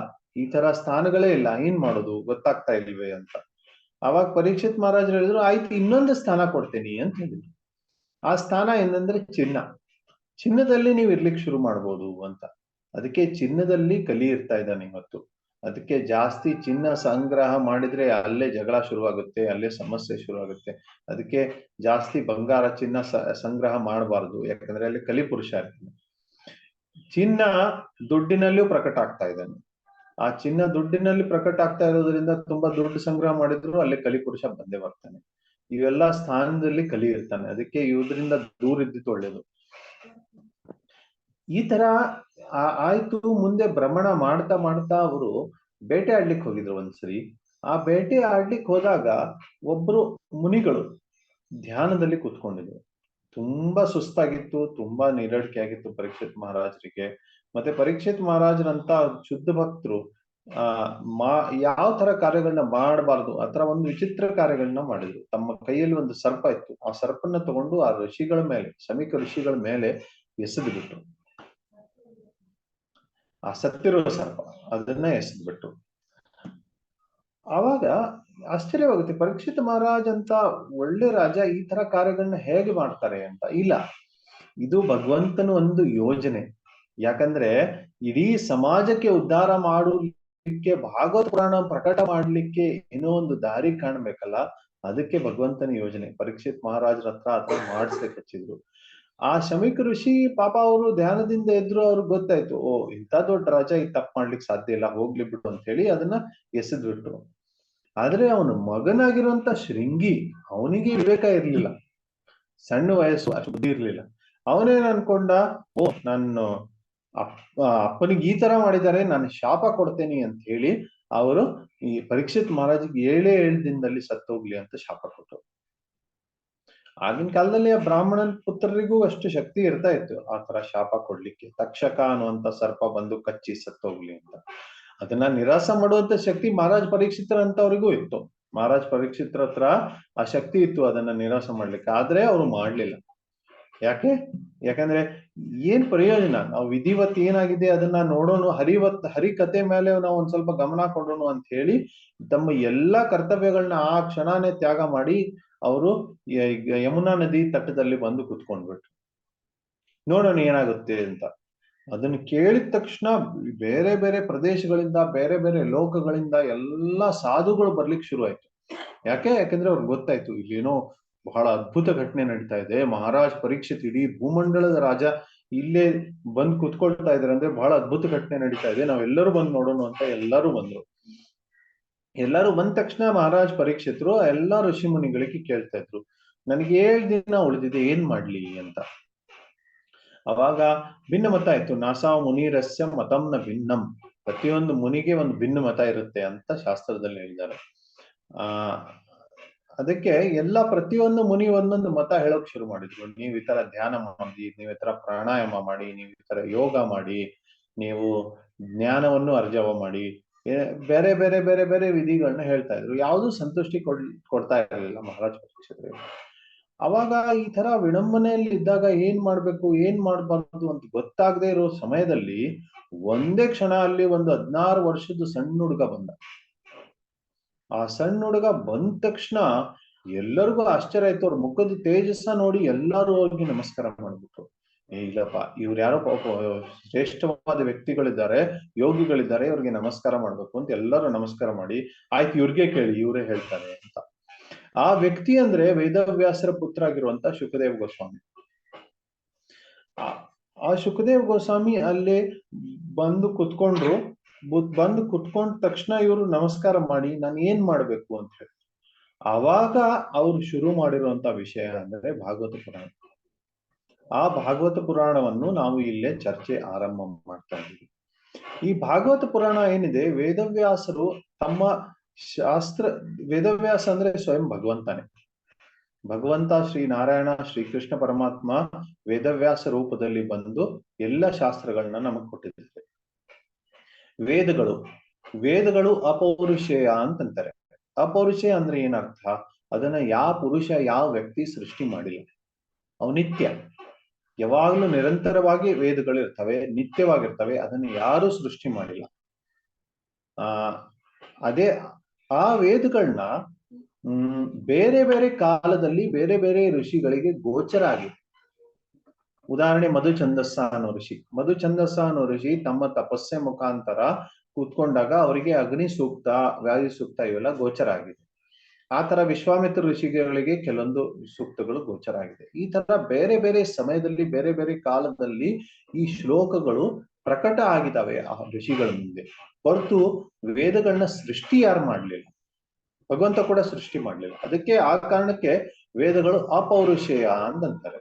ಈ ತರ ಸ್ಥಾನಗಳೇ ಇಲ್ಲ, ಏನ್ ಮಾಡೋದು ಗೊತ್ತಾಗ್ತಾ ಇಲ್ವೇ ಅಂತ. ಅವಾಗ ಪರೀಕ್ಷಿತ್ ಮಹಾರಾಜರು ಹೇಳಿದ್ರು, ಆಯ್ತು, ಇನ್ನೊಂದು ಸ್ಥಾನ ಕೊಡ್ತೀನಿ ಅಂತ ಹೇಳಿದ್ರು. ಆ ಸ್ಥಾನ ಏನಂದ್ರೆ ಚಿನ್ನದಲ್ಲಿ ನೀವು ಇರ್ಲಿಕ್ಕೆ ಶುರು ಮಾಡ್ಬೋದು ಅಂತ. ಅದಕ್ಕೆ ಚಿನ್ನದಲ್ಲಿ ಕಲಿ ಇರ್ತಾ ಇದ್ದಾನೆ ಇವತ್ತು. ಅದಕ್ಕೆ ಜಾಸ್ತಿ ಚಿನ್ನ ಸಂಗ್ರಹ ಮಾಡಿದ್ರೆ ಅಲ್ಲೇ ಜಗಳ ಶುರುವಾಗುತ್ತೆ, ಅಲ್ಲೇ ಸಮಸ್ಯೆ ಶುರುವಾಗುತ್ತೆ. ಅದಕ್ಕೆ ಜಾಸ್ತಿ ಬಂಗಾರ ಚಿನ್ನ ಸಂಗ್ರಹ ಮಾಡಬಾರ್ದು, ಯಾಕಂದ್ರೆ ಅಲ್ಲಿ ಕಲಿಪುರುಷ ಇರ್ತಾನೆ. ಚಿನ್ನ ದುಡ್ಡಿನಲ್ಲಿಯೂ ಪ್ರಕಟ ಆಗ್ತಾ ಇದ್ದಾನೆ. ಆ ಚಿನ್ನ ದುಡ್ಡಿನಲ್ಲಿ ಪ್ರಕಟ ಆಗ್ತಾ ಇರೋದ್ರಿಂದ ತುಂಬಾ ದುಡ್ಡು ಸಂಗ್ರಹ ಮಾಡಿದ್ರು ಅಲ್ಲೇ ಕಲಿಪುರುಷ ಬಂದೇ ಬರ್ತಾನೆ. ಇವೆಲ್ಲ ಸ್ಥಾನದಲ್ಲಿ ಕಲಿ ಇರ್ತಾನೆ. ಅದಕ್ಕೆ ಇವ್ರಿಂದ ದೂರ ಇದ್ದಿದ್ದು ಒಳ್ಳೇದು. ಈ ತರ ಆಯ್ತು. ಮುಂದೆ ಭ್ರಮಣ ಮಾಡ್ತಾ ಮಾಡ್ತಾ ಅವರು ಬೇಟೆ ಆಡ್ಲಿಕ್ಕೆ ಹೋಗಿದ್ರು ಒಂದ್ಸರಿ. ಆ ಬೇಟೆ ಆಡ್ಲಿಕ್ಕೆ ಹೋದಾಗ ಒಬ್ರು ಮುನಿಗಳು ಧ್ಯಾನದಲ್ಲಿ ಕೂತ್ಕೊಂಡಿದ್ರು. ತುಂಬಾ ಸುಸ್ತಾಗಿತ್ತು, ತುಂಬಾ ನೀರಡಿಕೆ ಆಗಿತ್ತು ಪರೀಕ್ಷಿತ್ ಮಹಾರಾಜರಿಗೆ. ಮತ್ತೆ ಪರೀಕ್ಷಿತ್ ಮಹಾರಾಜರಂತ ಶುದ್ಧ ಭಕ್ತರು ಯಾವ ತರ ಕಾರ್ಯಗಳನ್ನ ಮಾಡಬಾರ್ದು ಆತರ ಒಂದು ವಿಚಿತ್ರ ಕಾರ್ಯಗಳನ್ನ ಮಾಡಿದ್ರು. ತಮ್ಮ ಕೈಯಲ್ಲಿ ಒಂದು ಸರ್ಪ ಇತ್ತು, ಆ ಸರ್ಪನ್ನ ತಗೊಂಡು ಆ ಋಷಿಗಳ ಮೇಲೆ, ಶಮೀಕ ಋಷಿಗಳ ಮೇಲೆ ಎಸೆದು ಬಿಟ್ರು. ಆ ಸತ್ತಿರೋ ಸರ್ಪ ಅದನ್ನ ಎಸೆದು ಬಿಟ್ರು. ಆವಾಗ ಆಶ್ಚರ್ಯವಾಗುತ್ತೆ, ಪರೀಕ್ಷಿತ ಮಹಾರಾಜ್ ಅಂತ ಒಳ್ಳೆ ರಾಜ ಈ ತರ ಕಾರ್ಯಗಳನ್ನ ಹೇಗೆ ಮಾಡ್ತಾರೆ ಅಂತ. ಇಲ್ಲ, ಇದು ಭಗವಂತನ ಒಂದು ಯೋಜನೆ. ಯಾಕಂದ್ರೆ ಇಡೀ ಸಮಾಜಕ್ಕೆ ಉದ್ಧಾರ ಮಾಡಲಿಕ್ಕೆ, ಭಾಗವತ ಪುರಾಣ ಪ್ರಕಟ ಮಾಡ್ಲಿಕ್ಕೆ ಏನೋ ಒಂದು ದಾರಿ ಕಾಣ್ಬೇಕಲ್ಲ, ಅದಕ್ಕೆ ಭಗವಂತನ ಯೋಜನೆ. ಪರೀಕ್ಷಿತ್ ಮಹಾರಾಜರ ಹತ್ರ ಅದನ್ನ ಮಾಡಿಸ್ಲಿಕ್ಕೆ ಹಚ್ಚಿದ್ರು. ಆ ಶಮೀಕ ಋಷಿ ಪಾಪ ಅವರು ಧ್ಯಾನದಿಂದ ಎದ್ರು, ಅವ್ರಿಗೆ ಗೊತ್ತಾಯ್ತು, ಓ ಇಂಥ ದೊಡ್ಡ ರಾಜ ಈ ತಪ್ಪು ಮಾಡ್ಲಿಕ್ಕೆ ಸಾಧ್ಯ ಇಲ್ಲ, ಹೋಗ್ಲಿ ಬಿಟ್ಟು ಅಂತ ಹೇಳಿ ಅದನ್ನ ಎಸೆದ್ ಬಿಟ್ರು. ಆದ್ರೆ ಅವನ ಮಗನಾಗಿರುವಂತ ಶೃಂಗಿ, ಅವನಿಗೆ ವಿವೇಕ ಇರ್ಲಿಲ್ಲ, ಸಣ್ಣ ವಯಸ್ಸು, ಅಷ್ಟು ಬುದ್ಧಿ ಇರ್ಲಿಲ್ಲ. ಅವನೇನ್ ಅನ್ಕೊಂಡ, ಓ ನಾನು ಅಪ್ಪನಿಗೆ ಈ ತರ ಮಾಡಿದ್ದಾರೆ, ನಾನು ಶಾಪ ಕೊಡ್ತೇನೆ ಅಂತ ಹೇಳಿ ಅವರು ಈ ಪರೀಕ್ಷಿತ್ ಮಹಾರಾಜಿಗೆ 7 ದಿನದಲ್ಲಿ ಸತ್ತೋಗ್ಲಿ ಅಂತ ಶಾಪ ಕೊಟ್ಟರು. ಆಗಿನ ಕಾಲದಲ್ಲಿ ಆ ಬ್ರಾಹ್ಮಣನ ಪುತ್ರರಿಗೂ ಅಷ್ಟು ಶಕ್ತಿ ಇರ್ತಾ ಇತ್ತು ಆ ತರ ಶಾಪ ಕೊಡ್ಲಿಕ್ಕೆ. ತಕ್ಷಕ ಅನ್ನುವಂತ ಸರ್ಪ ಬಂದು ಕಚ್ಚಿ ಸತ್ತೋಗ್ಲಿ ಅಂತ. ಅದನ್ನ ನಿರಾಸ ಮಾಡುವಂತ ಶಕ್ತಿ ಮಹಾರಾಜ್ ಪರೀಕ್ಷಿತರ ಅಂತವ್ರಿಗೂ ಇತ್ತು. ಮಹಾರಾಜ್ ಪರೀಕ್ಷಿತರ ಹತ್ರ ಆ ಶಕ್ತಿ ಇತ್ತು ಅದನ್ನ ನಿರಾಸ ಮಾಡ್ಲಿಕ್ಕೆ, ಆದ್ರೆ ಅವ್ರು ಮಾಡ್ಲಿಲ್ಲ. ಯಾಕಂದ್ರೆ ಏನ್ ಪ್ರಯೋಜನ? ನಾವು ವಿಧಿವತ್ ಏನಾಗಿದೆ ಅದನ್ನ ನೋಡೋಣ, ಹರಿಕತೆ ಮೇಲೆ ನಾವು ಒಂದ್ ಸ್ವಲ್ಪ ಗಮನ ಕೊಡೋಣ ಅಂತ ಹೇಳಿ ತಮ್ಮ ಎಲ್ಲಾ ಕರ್ತವ್ಯಗಳನ್ನ ಆ ಕ್ಷಣನೇ ತ್ಯಾಗ ಮಾಡಿ ಅವರು ಯಮುನಾ ನದಿ ತಟ್ಟದಲ್ಲಿ ಬಂದು ಕುತ್ಕೊಂಡ್ಬಿಟ್ರು, ನೋಡೋಣ ಏನಾಗುತ್ತೆ ಅಂತ. ಅದನ್ನು ಕೇಳಿದ ತಕ್ಷಣ ಬೇರೆ ಬೇರೆ ಪ್ರದೇಶಗಳಿಂದ, ಬೇರೆ ಬೇರೆ ಲೋಕಗಳಿಂದ ಎಲ್ಲಾ ಸಾಧುಗಳು ಬರ್ಲಿಕ್ಕೆ ಶುರು ಆಯ್ತು. ಯಾಕಂದ್ರೆ ಅವ್ರಿಗೆ ಗೊತ್ತಾಯ್ತು, ಇಲ್ಲೇನೋ ಬಹಳ ಅದ್ಭುತ ಘಟನೆ ನಡೀತಾ ಇದೆ. ಮಹಾರಾಜ್ ಪರೀಕ್ಷಿತ್ ಇಡೀ ಭೂಮಂಡಲದ ರಾಜ ಇಲ್ಲೇ ಬಂದ್ ಕುತ್ಕೊಳ್ತಾ ಇದಾರೆ ಅಂದ್ರೆ ಬಹಳ ಅದ್ಭುತ ಘಟನೆ ನಡೀತಾ ಇದೆ, ನಾವೆಲ್ಲರೂ ಬಂದು ನೋಡೋಣ ಅಂತ ಎಲ್ಲರೂ ಬಂದ್ರು. ಎಲ್ಲರೂ ಬಂದ ತಕ್ಷಣ ಮಹಾರಾಜ್ ಪರೀಕ್ಷಿತರು ಎಲ್ಲಾ ಋಷಿ ಮುನಿಗಳಿಗೆ ಕೇಳ್ತಾ ಇದ್ರು, ನನಗೆ 7 ದಿನ ಉಳಿದಿದೆ, ಏನ್ ಮಾಡ್ಲಿ ಅಂತ. ಅವಾಗ ಭಿನ್ನ ಮತ ಆಯ್ತು. ನಾಸಾ ಮುನಿರಸ್ಯ ಮತಂನ ಭಿನ್ನಂ, ಪ್ರತಿಯೊಂದು ಮುನಿಗೆ ಒಂದು ಭಿನ್ನ ಮತ ಇರುತ್ತೆ ಅಂತ ಶಾಸ್ತ್ರದಲ್ಲಿ ಹೇಳಿದ್ದಾರೆ. ಅದಕ್ಕೆ ಪ್ರತಿಯೊಂದು ಮುನಿ ಒಂದೊಂದು ಮತ ಹೇಳೋಕ್ ಶುರು ಮಾಡಿದ್ರು. ನೀವು ಈ ತರ ಧ್ಯಾನ ಮಾಡಿ, ನೀವು ಈ ತರ ಪ್ರಾಣಾಯಾಮ ಮಾಡಿ, ನೀವು ಈ ತರ ಯೋಗ ಮಾಡಿ, ನೀವು ಜ್ಞಾನವನ್ನು ಅರ್ಜವ ಮಾಡಿ, ಬೇರೆ ಬೇರೆ ಬೇರೆ ಬೇರೆ ವಿಧಿಗಳನ್ನ ಹೇಳ್ತಾ ಇದ್ರು. ಯಾವುದು ಸಂತುಷ್ಟಿ ಕೊಡ್ತಾ ಇರಲಿಲ್ಲ ಮಹಾರಾಜ್ ಪರೀಕ್ಷಿತರಿಗೆ. ಅವಾಗ ಈ ತರ ವಿಡಂಬನೆಯಲ್ಲಿ ಇದ್ದಾಗ ಏನ್ ಮಾಡ್ಬೇಕು, ಏನ್ ಮಾಡ್ಬಾರ್ದು ಅಂತ ಗೊತ್ತಾಗದೆ ಇರೋ ಸಮಯದಲ್ಲಿ ಒಂದೇ ಕ್ಷಣ ಅಲ್ಲಿ ಒಂದು 16 ವರ್ಷದ ಸಣ್ಣ ಹುಡುಗ ಬಂದ. ಆ ಸಣ್ಣ ಹುಡುಗ ಬಂದ ತಕ್ಷಣ ಎಲ್ಲರಿಗೂ ಆಶ್ಚರ್ಯ ಆಯ್ತು. ಅವ್ರ ಮುಖದ ತೇಜಸ್ಸ ನೋಡಿ ಎಲ್ಲರೂ ಹೋಗಿ ನಮಸ್ಕಾರ ಮಾಡ್ಬಿಟ್ರು. ಇಲ್ಲಪ್ಪ, ಇವ್ರು ಯಾರೋ ಶ್ರೇಷ್ಠವಾದ ವ್ಯಕ್ತಿಗಳಿದ್ದಾರೆ, ಯೋಗಿಗಳಿದ್ದಾರೆ, ಇವ್ರಿಗೆ ನಮಸ್ಕಾರ ಮಾಡ್ಬೇಕು ಅಂತ ಎಲ್ಲರೂ ನಮಸ್ಕಾರ ಮಾಡಿ, ಆಯ್ತು ಇವ್ರಿಗೆ ಕೇಳಿ, ಇವರೇ ಹೇಳ್ತಾರೆ ಅಂತ. ಆ ವ್ಯಕ್ತಿ ಅಂದ್ರೆ ವೇದವ್ಯಾಸರ ಪುತ್ರ ಆಗಿರುವಂತ ಶುಕದೇವ್ ಗೋಸ್ವಾಮಿ. ಆ ಶುಕದೇವ್ ಗೋಸ್ವಾಮಿ ಅಲ್ಲೇ ಬಂದು ಕುತ್ಕೊಂಡ್ರು. ಬಂದು ಕುತ್ಕೊಂಡ ತಕ್ಷಣ ಇವರು ನಮಸ್ಕಾರ ಮಾಡಿ, ನಾನು ಏನ್ ಮಾಡ್ಬೇಕು ಅಂತ ಹೇಳಿ ಆವಾಗ ಅವ್ರು ಶುರು ಮಾಡಿರುವಂತ ವಿಷಯ ಅಂದ್ರೆ ಭಾಗವತ ಪುರಾಣ. ಆ ಭಾಗವತ ಪುರಾಣವನ್ನು ನಾವು ಇಲ್ಲೇ ಚರ್ಚೆ ಆರಂಭ ಮಾಡ್ತಾ ಇದ್ದೀವಿ. ಈ ಭಾಗವತ ಪುರಾಣ ಏನಿದೆ, ವೇದವ್ಯಾಸರು ತಮ್ಮ ವೇದವ್ಯಾಸ ಅಂದ್ರೆ ಸ್ವಯಂ ಭಗವಂತನೇ. ಭಗವಂತ ಶ್ರೀ ನಾರಾಯಣ ಶ್ರೀಕೃಷ್ಣ ಪರಮಾತ್ಮ ವೇದವ್ಯಾಸ ರೂಪದಲ್ಲಿ ಬಂದು ಎಲ್ಲ ಶಾಸ್ತ್ರಗಳನ್ನ ನಮಗ್ ಕೊಟ್ಟಿದ್ದಾರೆ. ವೇದಗಳು ಅಪೌರುಷೇಯ ಅಂತಂತಾರೆ. ಅಪೌರುಷೇಯ ಅಂದ್ರೆ ಏನರ್ಥ? ಅದನ್ನ ಯಾವ ಪುರುಷ, ಯಾವ ವ್ಯಕ್ತಿ ಸೃಷ್ಟಿ ಮಾಡಿಲ್ಲ. ಅವು ನಿತ್ಯ, ಯಾವಾಗ್ಲೂ ನಿರಂತರವಾಗಿ ವೇದಗಳು ಇರ್ತವೆ, ನಿತ್ಯವಾಗಿರ್ತವೆ. ಅದನ್ನು ಯಾರು ಸೃಷ್ಟಿ ಮಾಡಿಲ್ಲ. ಅದೇ ಆ ವೇದಗಳನ್ನ ಬೇರೆ ಬೇರೆ ಕಾಲದಲ್ಲಿ ಬೇರೆ ಬೇರೆ ಋಷಿಗಳಿಗೆ ಗೋಚರ ಆಗಿದೆ. ಉದಾಹರಣೆ ಮಧುಚಂದಸ್ಸ ಅನ್ನೋ ಋಷಿ ತಮ್ಮ ತಪಸ್ಸೆ ಮುಖಾಂತರ ಕೂತ್ಕೊಂಡಾಗ ಅವರಿಗೆ ಅಗ್ನಿ ಸೂಕ್ತ, ವಾಯು ಸೂಕ್ತ ಇವೆಲ್ಲ ಗೋಚರ ಆಗಿದೆ. ಆ ತರ ವಿಶ್ವಾಮಿತ್ರ ಋಷಿಗಳಿಗೆ ಕೆಲವೊಂದು ಸೂಕ್ತಗಳು ಗೋಚರ ಆಗಿದೆ. ಈ ತರ ಬೇರೆ ಬೇರೆ ಸಮಯದಲ್ಲಿ ಬೇರೆ ಬೇರೆ ಕಾಲದಲ್ಲಿ ಈ ಶ್ಲೋಕಗಳು ಪ್ರಕಟ ಆಗಿದ್ದಾವೆ ಆ ಋಷಿಗಳ ಮುಂದೆ. ಹೊರತು ವೇದಗಳನ್ನ ಸೃಷ್ಟಿ ಯಾರು ಮಾಡ್ಲಿಲ್ಲ, ಭಗವಂತ ಕೂಡ ಸೃಷ್ಟಿ ಮಾಡ್ಲಿಲ್ಲ. ಅದಕ್ಕೆ ಆ ಕಾರಣಕ್ಕೆ ವೇದಗಳು ಅಪೌರುಷೇಯ ಅಂತಾರೆ.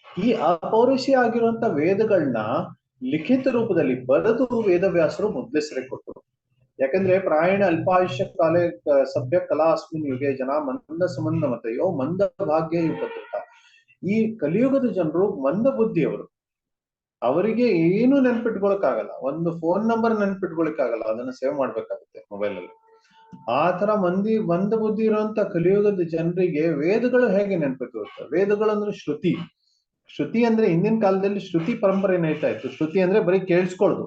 ಈ ಅಪೌರುಷೇಯ ಆಗಿರುವಂತ ವೇದಗಳನ್ನ ಲಿಖಿತ ರೂಪದಲ್ಲಿ ಬರೆದು ವೇದವ್ಯಾಸರು ಮುದ್ರಿಸರೆ ಕೊಟ್ಟರು. ಯಾಕಂದ್ರೆ ಪ್ರಾಯಣ ಅಲ್ಪಾಯುಷ್ಯ ಕಾಲೇ ಸಭ್ಯ ಕಲಾ ಅಸ್ಮಿನ್ ಯುಗೆ ಜನ ಮಂದ ಸಂಬಂಧ ಮತಯೋ ಮಂದ ಭಾಗ್ಯ ಯುಗತ. ಈ ಕಲಿಯುಗದ ಜನರು ಮಂದ ಬುದ್ಧಿಯವರು. ಅವರಿಗೆ ಏನು ನೆನ್ಪಿಟ್ಕೊಳಕ್ಕಾಗಲ್ಲ, ಒಂದು ಫೋನ್ ನಂಬರ್ ನೆನ್ಪಿಟ್ಕೊಳಕ್ಕಾಗಲ್ಲ, ಅದನ್ನ ಸೇವ್ ಮಾಡ್ಬೇಕಾಗುತ್ತೆ ಮೊಬೈಲ್ ಅಲ್ಲಿ. ಆ ತರ ಮಂದ ಬುದ್ಧಿ ಇರುವಂತ ಕಲಿಯುಗದ ಜನರಿಗೆ ವೇದಗಳು ಹೇಗೆ ನೆನ್ಪಿರುತ್ತೆ? ವೇದಗಳು ಅಂದ್ರೆ ಶ್ರುತಿ. ಶ್ರುತಿ ಅಂದ್ರೆ ಹಿಂದಿನ ಕಾಲದಲ್ಲಿ ಶ್ರುತಿ ಪರಂಪರೆ ನಡೀತಾ ಇತ್ತು. ಶ್ರುತಿ ಅಂದ್ರೆ ಬರೀ ಕೇಳಿಸ್ಕೊಳ್ಳೋದು.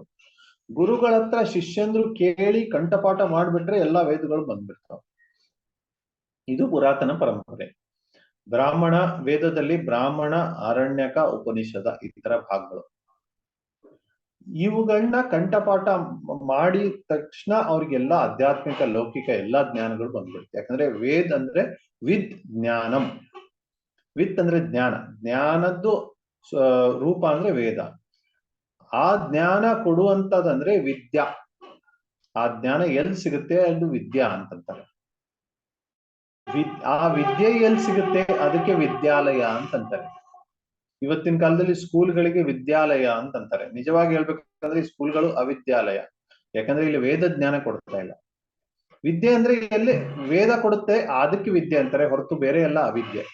ಗುರುಗಳ ಹತ್ರ ಶಿಷ್ಯಂದ್ರು ಕೇಳಿ ಕಂಠಪಾಠ ಮಾಡ್ಬಿಟ್ರೆ ಎಲ್ಲಾ ವೇದಗಳು ಬಂದ್ಬಿಡ್ತಾವ. ಇದು ಪುರಾತನ ಪರಂಪರೆ. ಬ್ರಾಹ್ಮಣ ವೇದದಲ್ಲಿ ಬ್ರಾಹ್ಮಣ, ಆರಣ್ಯಕ, ಉಪನಿಷದ ಈ ತರ ಭಾಗಗಳು. ಇವುಗಳನ್ನ ಕಂಠಪಾಠ ಮಾಡಿ ತಕ್ಷಣ ಅವ್ರಿಗೆಲ್ಲ ಆಧ್ಯಾತ್ಮಿಕ, ಲೌಕಿಕ ಎಲ್ಲಾ ಜ್ಞಾನಗಳು ಬಂದ್ಬಿಡುತ್ತೆ. ಯಾಕಂದ್ರೆ ವೇದ್ ಅಂದ್ರೆ ವಿದ್ ಜ್ಞಾನಂ. ವಿತ್ ಅಂದ್ರೆ ಜ್ಞಾನ, ಜ್ಞಾನದ್ದು ರೂಪ ಅಂದ್ರೆ ವೇದ. ಆ ಜ್ಞಾನ ಕೊಡುವಂತದಂದ್ರೆ ವಿದ್ಯಾ. ಆ ಜ್ಞಾನ ಎಲ್ಲಿ ಸಿಗುತ್ತೆ ಅದು ವಿದ್ಯಾ ಅಂತಂತಾರೆ. ಆ ವಿದ್ಯೆ ಎಲ್ಲಿ ಸಿಗುತ್ತೆ ಅದಕ್ಕೆ ವಿದ್ಯಾಲಯ ಅಂತಂತಾರೆ. ಇವತ್ತಿನ ಕಾಲದಲ್ಲಿ ಸ್ಕೂಲ್ಗಳಿಗೆ ವಿದ್ಯಾಲಯ ಅಂತಂತಾರೆ. ನಿಜವಾಗಿ ಹೇಳ್ಬೇಕಂದ್ರೆ ಈ ಸ್ಕೂಲ್ಗಳು ಅವಿದ್ಯಾಲಯ. ಯಾಕಂದ್ರೆ ಇಲ್ಲಿ ವೇದ ಜ್ಞಾನ ಕೊಡ್ತಾ ಇಲ್ಲ. ವಿದ್ಯೆ ಅಂದ್ರೆ ಎಲ್ಲಿ ವೇದ ಕೊಡುತ್ತೆ ಅದಕ್ಕೆ ವಿದ್ಯೆ ಅಂತಾರೆ, ಹೊರತು ಬೇರೆ ಎಲ್ಲ ಅವಿದ್ಯೆ.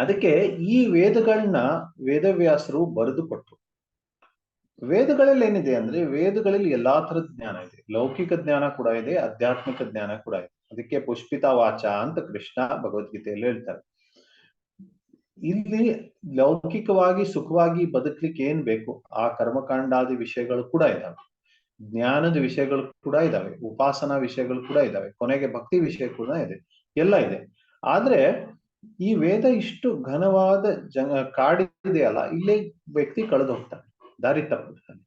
ಅದಕ್ಕೆ ಈ ವೇದಗಳನ್ನ ವೇದವ್ಯಾಸರು ಬರೆದು ಕೊಟ್ರು. ವೇದಗಳಲ್ಲಿ ಏನಿದೆ ಅಂದ್ರೆ ವೇದಗಳಲ್ಲಿ ಎಲ್ಲಾ ತರದ ಜ್ಞಾನ ಇದೆ. ಲೌಕಿಕ ಜ್ಞಾನ ಕೂಡ ಇದೆ, ಆಧ್ಯಾತ್ಮಿಕ ಜ್ಞಾನ ಕೂಡ ಇದೆ. ಅದಕ್ಕೆ ಪುಷ್ಪಿತಾ ವಾಚ ಅಂತ ಕೃಷ್ಣ ಭಗವದ್ಗೀತೆಯಲ್ಲಿ ಹೇಳ್ತಾರೆ. ಇಲ್ಲಿ ಲೌಕಿಕವಾಗಿ ಸುಖವಾಗಿ ಬದುಕಲಿಕ್ಕೆ ಏನ್ ಬೇಕು ಆ ಕರ್ಮಕಾಂಡಾದಿ ವಿಷಯಗಳು ಕೂಡ ಇದಾವೆ, ಜ್ಞಾನದ ವಿಷಯಗಳು ಕೂಡ ಇದಾವೆ, ಉಪಾಸನಾ ವಿಷಯಗಳು ಕೂಡ ಇದಾವೆ, ಕೊನೆಗೆ ಭಕ್ತಿ ವಿಷಯ ಕೂಡ ಇದೆ, ಎಲ್ಲ ಇದೆ. ಆದ್ರೆ ಈ ವೇದ ಇಷ್ಟು ಘನವಾದ ಕಾಡಿದೆಯಲ್ಲ, ಇಲ್ಲೇ ವ್ಯಕ್ತಿ ಕಳೆದು ಹೋಗ್ತಾನೆ, ದಾರಿ ತಪ್ಪಿರ್ತಾನೆ.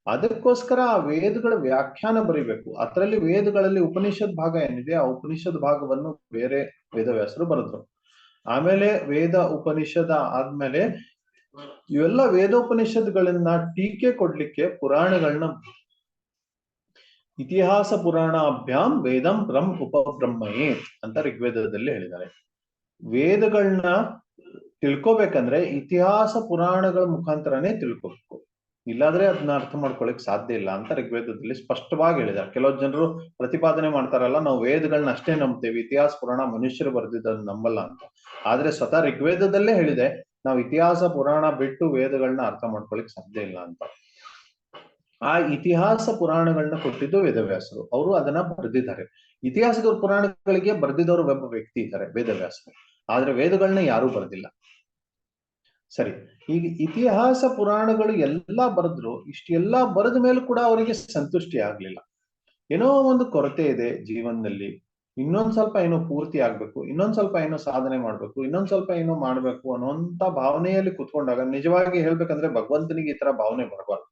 ಅದಕ್ಕೋಸ್ಕರ ಆ ವೇದಗಳ ವ್ಯಾಖ್ಯಾನ ಬರೀಬೇಕು. ಅದರಲ್ಲಿ ವೇದಗಳಲ್ಲಿ ಉಪನಿಷತ್ ಭಾಗ ಏನಿದೆ ಆ ಉಪನಿಷತ್ ಭಾಗವನ್ನು ಬೇರೆ ವೇದವ್ಯಾಸರು ಬರೆದ್ರು. ಆಮೇಲೆ ವೇದ ಉಪನಿಷದ ಆದ್ಮೇಲೆ ಇವೆಲ್ಲ ವೇದೋಪನಿಷತ್ಗಳನ್ನ ಟೀಕೆ ಕೊಡ್ಲಿಕ್ಕೆ ಪುರಾಣಗಳನ್ನ, ಇತಿಹಾಸ ಪುರಾಣ ಅಭ್ಯಾಮ್ ವೇದಂ ಬ್ರಹ್ಮ ಉಪಬ್ರಹ್ಮಯೇ ಅಂತ ಋಗ್ವೇದದಲ್ಲಿ ಹೇಳಿದ್ದಾರೆ. ವೇದಗಳನ್ನ ತಿಳ್ಕೊಬೇಕಂದ್ರೆ ಇತಿಹಾಸ ಪುರಾಣಗಳ ಮುಖಾಂತರನೇ ತಿಳ್ಕೊಬೇಕು, ಇಲ್ಲಾದ್ರೆ ಅದನ್ನ ಅರ್ಥ ಮಾಡ್ಕೊಳಕ್ ಸಾಧ್ಯ ಇಲ್ಲ ಅಂತ ಋಗ್ವೇದದಲ್ಲಿ ಸ್ಪಷ್ಟವಾಗಿ ಹೇಳಿದ್ದಾರೆ. ಕೆಲವು ಜನರು ಪ್ರತಿಪಾದನೆ ಮಾಡ್ತಾರಲ್ಲ, ನಾವು ವೇದಗಳನ್ನ ಅಷ್ಟೇ ನಂಬ್ತೇವೆ, ಇತಿಹಾಸ ಪುರಾಣ ಮನುಷ್ಯರು ಬರೆದಿದ್ದನ್ನು ನಂಬಲ್ಲ ಅಂತ. ಆದ್ರೆ ಸ್ವತಃ ಋಗ್ವೇದದಲ್ಲೇ ಹೇಳಿದೆ ನಾವು ಇತಿಹಾಸ ಪುರಾಣ ಬಿಟ್ಟು ವೇದಗಳನ್ನ ಅರ್ಥ ಮಾಡ್ಕೊಳಕ್ ಸಾಧ್ಯ ಇಲ್ಲ ಅಂತ. ಆ ಇತಿಹಾಸ ಪುರಾಣಗಳನ್ನ ಕೊಟ್ಟಿದ್ದು ವೇದವ್ಯಾಸರು. ಅವರು ಅದನ್ನ ಬರೆದಿದ್ದಾರೆ. ಇತಿಹಾಸದ ಪುರಾಣಗಳಿಗೆ ಬರೆದಿದ್ದವರು ಒಬ್ಬ ವ್ಯಕ್ತಿ ಇದ್ದಾರೆ, ವೇದವ್ಯಾಸರು. ಆದ್ರೆ ವೇದಗಳನ್ನ ಯಾರೂ ಬರೆದಿಲ್ಲ. ಸರಿ, ಈಗ ಇತಿಹಾಸ ಪುರಾಣಗಳು ಎಲ್ಲಾ ಬರೆದ್ರು. ಇಷ್ಟೆಲ್ಲಾ ಬರೆದ ಮೇಲೂ ಕೂಡ ಅವರಿಗೆ ಸಂತುಷ್ಟಿ ಆಗ್ಲಿಲ್ಲ. ಏನೋ ಒಂದು ಕೊರತೆ ಇದೆ ಜೀವನದಲ್ಲಿ, ಇನ್ನೊಂದ್ ಸ್ವಲ್ಪ ಏನೋ ಪೂರ್ತಿ ಆಗ್ಬೇಕು, ಇನ್ನೊಂದ್ ಸ್ವಲ್ಪ ಏನೋ ಸಾಧನೆ ಮಾಡ್ಬೇಕು, ಇನ್ನೊಂದ್ ಸ್ವಲ್ಪ ಏನೋ ಮಾಡ್ಬೇಕು ಅನ್ನೋಂತ ಭಾವನೆಯಲ್ಲಿ ಕುತ್ಕೊಂಡಾಗ, ನಿಜವಾಗಿ ಹೇಳ್ಬೇಕಂದ್ರೆ ಭಗವಂತನಿಗೆ ಈ ತರ ಭಾವನೆ ಬರಬಾರ್ದು.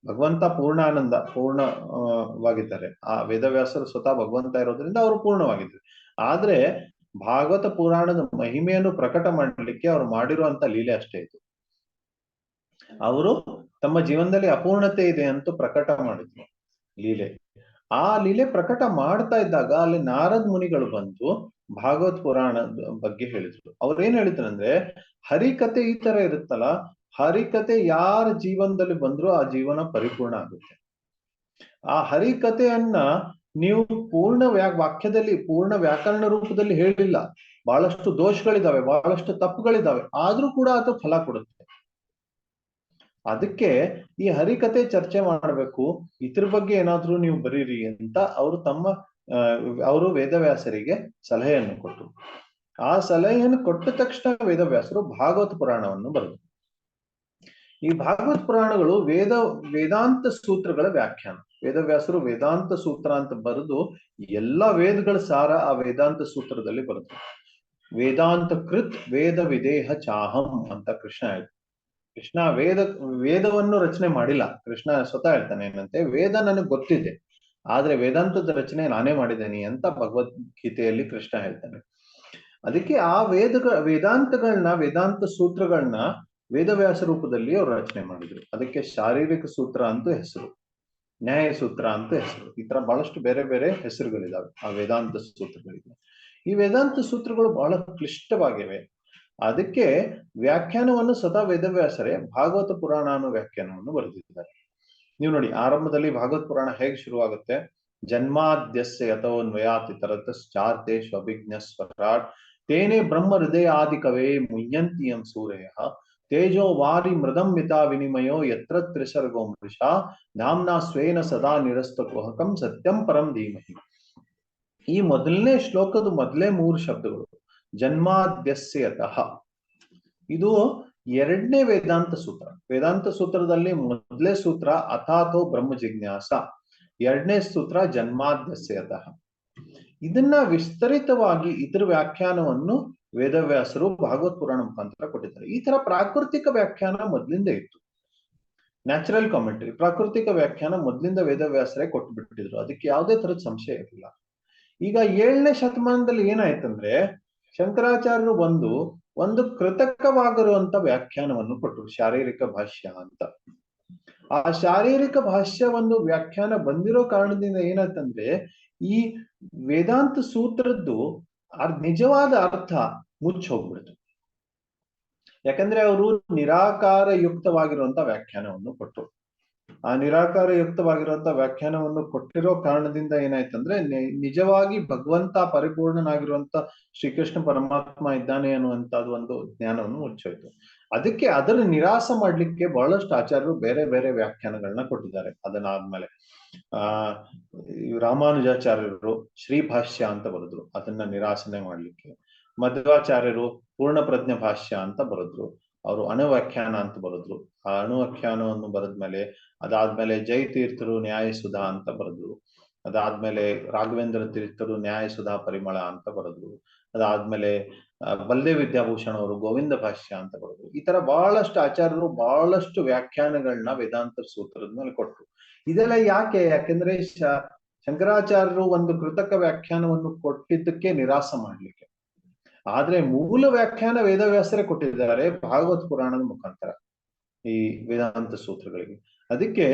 ಭಗವಂತ ಪೂರ್ಣಾನಂದ, ಪೂರ್ಣವಾಗಿದ್ದಾರೆ. ಆ ವೇದವ್ಯಾಸರು ಸ್ವತಃ ಭಗವಂತ ಇರೋದ್ರಿಂದ ಅವರು ಪೂರ್ಣವಾಗಿದ್ದಾರೆ. ಆದ್ರೆ ಭಾಗವತ ಪುರಾಣದ ಮಹಿಮೆಯನ್ನು ಪ್ರಕಟ ಮಾಡಲಿಕ್ಕೆ ಅವ್ರು ಮಾಡಿರುವಂತ ಲೀಲೆ ಅಷ್ಟೇ ಇತ್ತು. ಅವರು ತಮ್ಮ ಜೀವನದಲ್ಲಿ ಅಪೂರ್ಣತೆ ಇದೆ ಅಂತ ಪ್ರಕಟ ಮಾಡಿದ್ರು ಲೀಲೆ. ಆ ಲೀಲೆ ಪ್ರಕಟ ಮಾಡ್ತಾ ಇದ್ದಾಗ ಅಲ್ಲಿ ನಾರದ್ ಮುನಿಗಳು ಬಂದು ಭಾಗವತ್ ಪುರಾಣದ ಬಗ್ಗೆ ಹೇಳಿದ್ರು. ಅವ್ರೇನ್ ಹೇಳಿದ್ರು ಅಂದ್ರೆ, ಹರಿಕತೆ ಈ ತರ ಇರುತ್ತಲ್ಲ, ಹರಿಕತೆ ಯಾರ ಜೀವನದಲ್ಲಿ ಬಂದ್ರೂ ಆ ಜೀವನ ಪರಿಪೂರ್ಣ ಆಗುತ್ತೆ. ಆ ಹರಿಕತೆಯನ್ನ ನೀವು ಪೂರ್ಣ ವಾಕ್ಯದಲ್ಲಿ, ಪೂರ್ಣ ವ್ಯಾಕರಣ ರೂಪದಲ್ಲಿ ಹೇಳಿಲ್ಲ. ಬಹಳಷ್ಟು ದೋಷಗಳಿದಾವೆ, ಬಹಳಷ್ಟು ತಪ್ಪುಗಳಿದಾವೆ, ಆದ್ರೂ ಕೂಡ ಅದು ಫಲ ಕೊಡುತ್ತೆ. ಅದಕ್ಕೆ ಈ ಹರಿಕತೆ ಚರ್ಚೆ ಮಾಡಬೇಕು, ಇದ್ರ ಬಗ್ಗೆ ಏನಾದ್ರೂ ನೀವು ಬರೀರಿ ಅಂತ ಅವರು ವೇದವ್ಯಾಸರಿಗೆ ಸಲಹೆಯನ್ನು ಕೊಟ್ಟರು. ಆ ಸಲಹೆಯನ್ನು ಕೊಟ್ಟ ತಕ್ಷಣ ವೇದವ್ಯಾಸರು ಭಾಗವತ ಪುರಾಣವನ್ನು ಬರೆದರು. ಈ ಭಾಗವತ್ ಪುರಾಣಗಳು ವೇದಾಂತ ಸೂತ್ರಗಳ ವ್ಯಾಖ್ಯಾನ. ವೇದವ್ಯಾಸರು ವೇದಾಂತ ಸೂತ್ರ ಅಂತ ಬರೆದು ಎಲ್ಲ ವೇದಗಳ ಸಾರ ಆ ವೇದಾಂತ ಸೂತ್ರದಲ್ಲಿ ಬರೆದ್ರು. ವೇದಾಂತ ಕೃತ್ ವೇದ ವಿದೇಹ ಚಾಹಂ ಅಂತ ಕೃಷ್ಣ ಹೇಳ್ತಾನೆ. ಕೃಷ್ಣ ವೇದವನ್ನು ರಚನೆ ಮಾಡಿಲ್ಲ. ಕೃಷ್ಣ ಸ್ವತಃ ಹೇಳ್ತಾನೆ ಏನಂತೆ, ವೇದ ನನಗೆ ಗೊತ್ತಿದೆ, ಆದ್ರೆ ವೇದಾಂತದ ರಚನೆ ನಾನೇ ಮಾಡಿದ್ದೇನೆ ಅಂತ ಭಗವದ್ಗೀತೆಯಲ್ಲಿ ಕೃಷ್ಣ ಹೇಳ್ತಾನೆ. ಅದಕ್ಕೆ ಆ ವೇದಾಂತಗಳನ್ನ, ವೇದಾಂತ ಸೂತ್ರಗಳನ್ನ ವೇದವ್ಯಾಸ ರೂಪದಲ್ಲಿ ಅವರು ರಚನೆ ಮಾಡಿದ್ರು. ಅದಕ್ಕೆ ಶಾರೀರಿಕ ಸೂತ್ರ ಅಂತ ಹೆಸರು, ನ್ಯಾಯ ಸೂತ್ರ ಅಂತ ಹೆಸರು, ಈ ತರ ಬಹಳಷ್ಟು ಬೇರೆ ಬೇರೆ ಹೆಸರುಗಳಿದಾವೆ ಆ ವೇದಾಂತ ಸೂತ್ರಗಳಿಗೆ. ಈ ವೇದಾಂತ ಸೂತ್ರಗಳು ಬಹಳ ಕ್ಲಿಷ್ಟವಾಗಿವೆ. ಅದಕ್ಕೆ ವ್ಯಾಖ್ಯಾನವನ್ನು ಸ್ವತಃ ವೇದವ್ಯಾಸರೇ ಭಾಗವತ ಪುರಾಣ ಅನ್ನೋ ವ್ಯಾಖ್ಯಾನವನ್ನು ಬರೆದಿದ್ದಾರೆ. ನೀವು ನೋಡಿ, ಆರಂಭದಲ್ಲಿ ಭಾಗವತ ಪುರಾಣ ಹೇಗೆ ಶುರುವಾಗುತ್ತೆ, ಜನ್ಮಾದ್ಯಸ್ಯ ಯತೋನ್ವಯಾತ್ ಇತರತಶ್ಚಾರ್ಥೇಷು ಅಭಿಜ್ಞ ಸ್ವರಾಟ್ ತೇನೆ ಬ್ರಹ್ಮ ಹೃದಯ ಆದಿ ಕವೇ ಮುಹ್ಯಂತಿಯಂ ಸೂರಯ ತೇಜೋ ವಾರಿ ಮೃದಂ ಮಿತಾ ವಿನಿಮಯೋ ಯತ್ರ ತ್ರಿಸರ್ಗೋ ಮೃಷಾ ಧಾಮ್ನಾ ಸ್ವೇನ ಸದಾ ನಿರಸ್ತ ಕುಹಕಂ ಸತ್ಯಂ ಪರಂ ಧೀಮಹಿ. ಈ ಮೊದಲನೇ ಶ್ಲೋಕದ ಮೊದಲೇ 3 ಶಬ್ದಗಳು ಜನ್ಮಾದ್ಯಸ್ಯತಃ, ಇದು ಎರಡನೇ ವೇದಾಂತ ಸೂತ್ರ. ವೇದಾಂತ ಸೂತ್ರದಲ್ಲಿ ಮೊದಲೇ ಸೂತ್ರ ಅಥಾತೋ ಬ್ರಹ್ಮ ಜಿಜ್ಞಾಸ, ಎರಡನೇ ಸೂತ್ರ ಜನ್ಮಾದ್ಯಸ್ಯತಃ. ಇದನ್ನ ವಿಸ್ತರಿತವಾಗಿ ಇದರ ವ್ಯಾಖ್ಯಾನವನ್ನು ವೇದವ್ಯಾಸರು ಭಾಗವತ್ ಪುರಾಣ ಮುಖಾಂತರ ಕೊಟ್ಟಿದ್ದಾರೆ. ಈ ತರ ಪ್ರಾಕೃತಿಕ ವ್ಯಾಖ್ಯಾನ ಮೊದಲಿಂದ ಇತ್ತು. ನ್ಯಾಚುರಲ್ ಕಾಮೆಂಟ್ರಿ, ಪ್ರಾಕೃತಿಕ ವ್ಯಾಖ್ಯಾನ ಮೊದಲಿಂದ ವೇದವ್ಯಾಸರೇ ಕೊಟ್ಟು ಬಿಟ್ಟಿದ್ರು. ಅದಕ್ಕೆ ಯಾವುದೇ ತರದ ಸಂಶಯ ಇರಲಿಲ್ಲ. ಈಗ 7ನೇ ಶತಮಾನದಲ್ಲಿ ಏನಾಯ್ತಂದ್ರೆ ಶಂಕರಾಚಾರ್ಯರು ಒಂದು ಕೃತಕವಾಗಿರುವಂತ ವ್ಯಾಖ್ಯಾನವನ್ನು ಕೊಟ್ಟರು, ಶಾರೀರಿಕ ಭಾಷ್ಯ ಅಂತ. ಆ ಶಾರೀರಿಕ ಭಾಷ್ಯ ಒಂದು ವ್ಯಾಖ್ಯಾನ ಬಂದಿರೋ ಕಾರಣದಿಂದ ಏನಾಯ್ತಂದ್ರೆ ಈ ವೇದಾಂತ ಸೂತ್ರದ್ದು ನಿಜವಾದ ಅರ್ಥ ಮುಚ್ಚಿ ಹೋಗ್ಬಿಡ್ತು. ಯಾಕಂದ್ರೆ ಅವರು ನಿರಾಕಾರ ಯುಕ್ತವಾಗಿರುವಂತ ವ್ಯಾಖ್ಯಾನವನ್ನು ಕೊಟ್ಟರು. ಆ ನಿರಾಕಾರ ಯುಕ್ತವಾಗಿರುವಂತ ವ್ಯಾಖ್ಯಾನವನ್ನು ಕೊಟ್ಟಿರೋ ಕಾರಣದಿಂದ ಏನಾಯ್ತಂದ್ರೆ ನಿಜವಾಗಿ ಭಗವಂತ ಪರಿಪೂರ್ಣನಾಗಿರುವಂತ ಶ್ರೀಕೃಷ್ಣ ಪರಮಾತ್ಮ ಇದ್ದಾನೆ ಅನ್ನುವಂಥದ್ದು ಒಂದು ಜ್ಞಾನವನ್ನು ಮುಚ್ಚೋಯ್ತು. ಅದಕ್ಕೆ ಅದರ ನಿರಾಸ ಮಾಡ್ಲಿಕ್ಕೆ ಬಹಳಷ್ಟು ಆಚಾರ್ಯರು ಬೇರೆ ಬೇರೆ ವ್ಯಾಖ್ಯಾನಗಳನ್ನ ಕೊಟ್ಟಿದ್ದಾರೆ. ಅದನ್ನಾದ್ಮೇಲೆ ರಾಮಾನುಜಾಚಾರ್ಯರು ಶ್ರೀಭಾಷ್ಯ ಅಂತ ಬರೆದ್ರು, ಅದನ್ನ ನಿರಾಸನೆ ಮಾಡ್ಲಿಕ್ಕೆ. ಮಧ್ವಾಚಾರ್ಯರು ಪೂರ್ಣ ಪ್ರಜ್ಞ ಭಾಷ್ಯ ಅಂತ ಬರೆದ್ರು, ಅವರು ಅಣುವ್ಯಾಖ್ಯಾನ ಅಂತ ಬರೆದ್ರು. ಆ ಅಣುವ್ಯಾಖ್ಯಾನವನ್ನು ಬರೆದ್ಮೇಲೆ ಅದಾದ್ಮೇಲೆ ಜಯತೀರ್ಥರು ನ್ಯಾಯಸುಧಾ ಅಂತ ಬರೆದ್ರು. ಅದಾದ್ಮೇಲೆ ರಾಘವೇಂದ್ರ ತೀರ್ಥರು ನ್ಯಾಯಸುಧಾ ಪರಿಮಳ ಅಂತ ಬರೆದ್ರು. ಅದಾದ್ಮೇಲೆ ಬಲ್ದೇವ್ ವಿದ್ಯಾಭೂಷಣ ಅವರು ಗೋವಿಂದ ಭಾಷ್ಯ ಅಂತ ಬರೆದ್ರು. ಈ ತರ ಬಹಳಷ್ಟು ಆಚಾರ್ಯರು ಬಹಳಷ್ಟು ವ್ಯಾಖ್ಯಾನಗಳನ್ನ ವೇದಾಂತ ಸೂತ್ರದ ಮೇಲೆ ಕೊಟ್ರು. ಇದೆಲ್ಲ ಯಾಕೆಂದ್ರೆ ಶಂಕರಾಚಾರ್ಯರು ಒಂದು ಕೃತಕ ವ್ಯಾಖ್ಯಾನವನ್ನು ಕೊಟ್ಟಿದ್ದಕ್ಕೆ ನಿರಾಸ ಮಾಡ್ಲಿಕ್ಕೆ. ಆದ್ರೆ ಮೂಲ ವ್ಯಾಖ್ಯಾನ ವೇದವ್ಯಾಸರೇ ಕೊಟ್ಟಿದ್ದಾರೆ ಭಾಗವತ್ ಪುರಾಣದ ಮುಖಾಂತರ ಈ ವೇದಾಂತ ಸೂತ್ರಗಳಿಗೆ. ಅದಕ್ಕೆ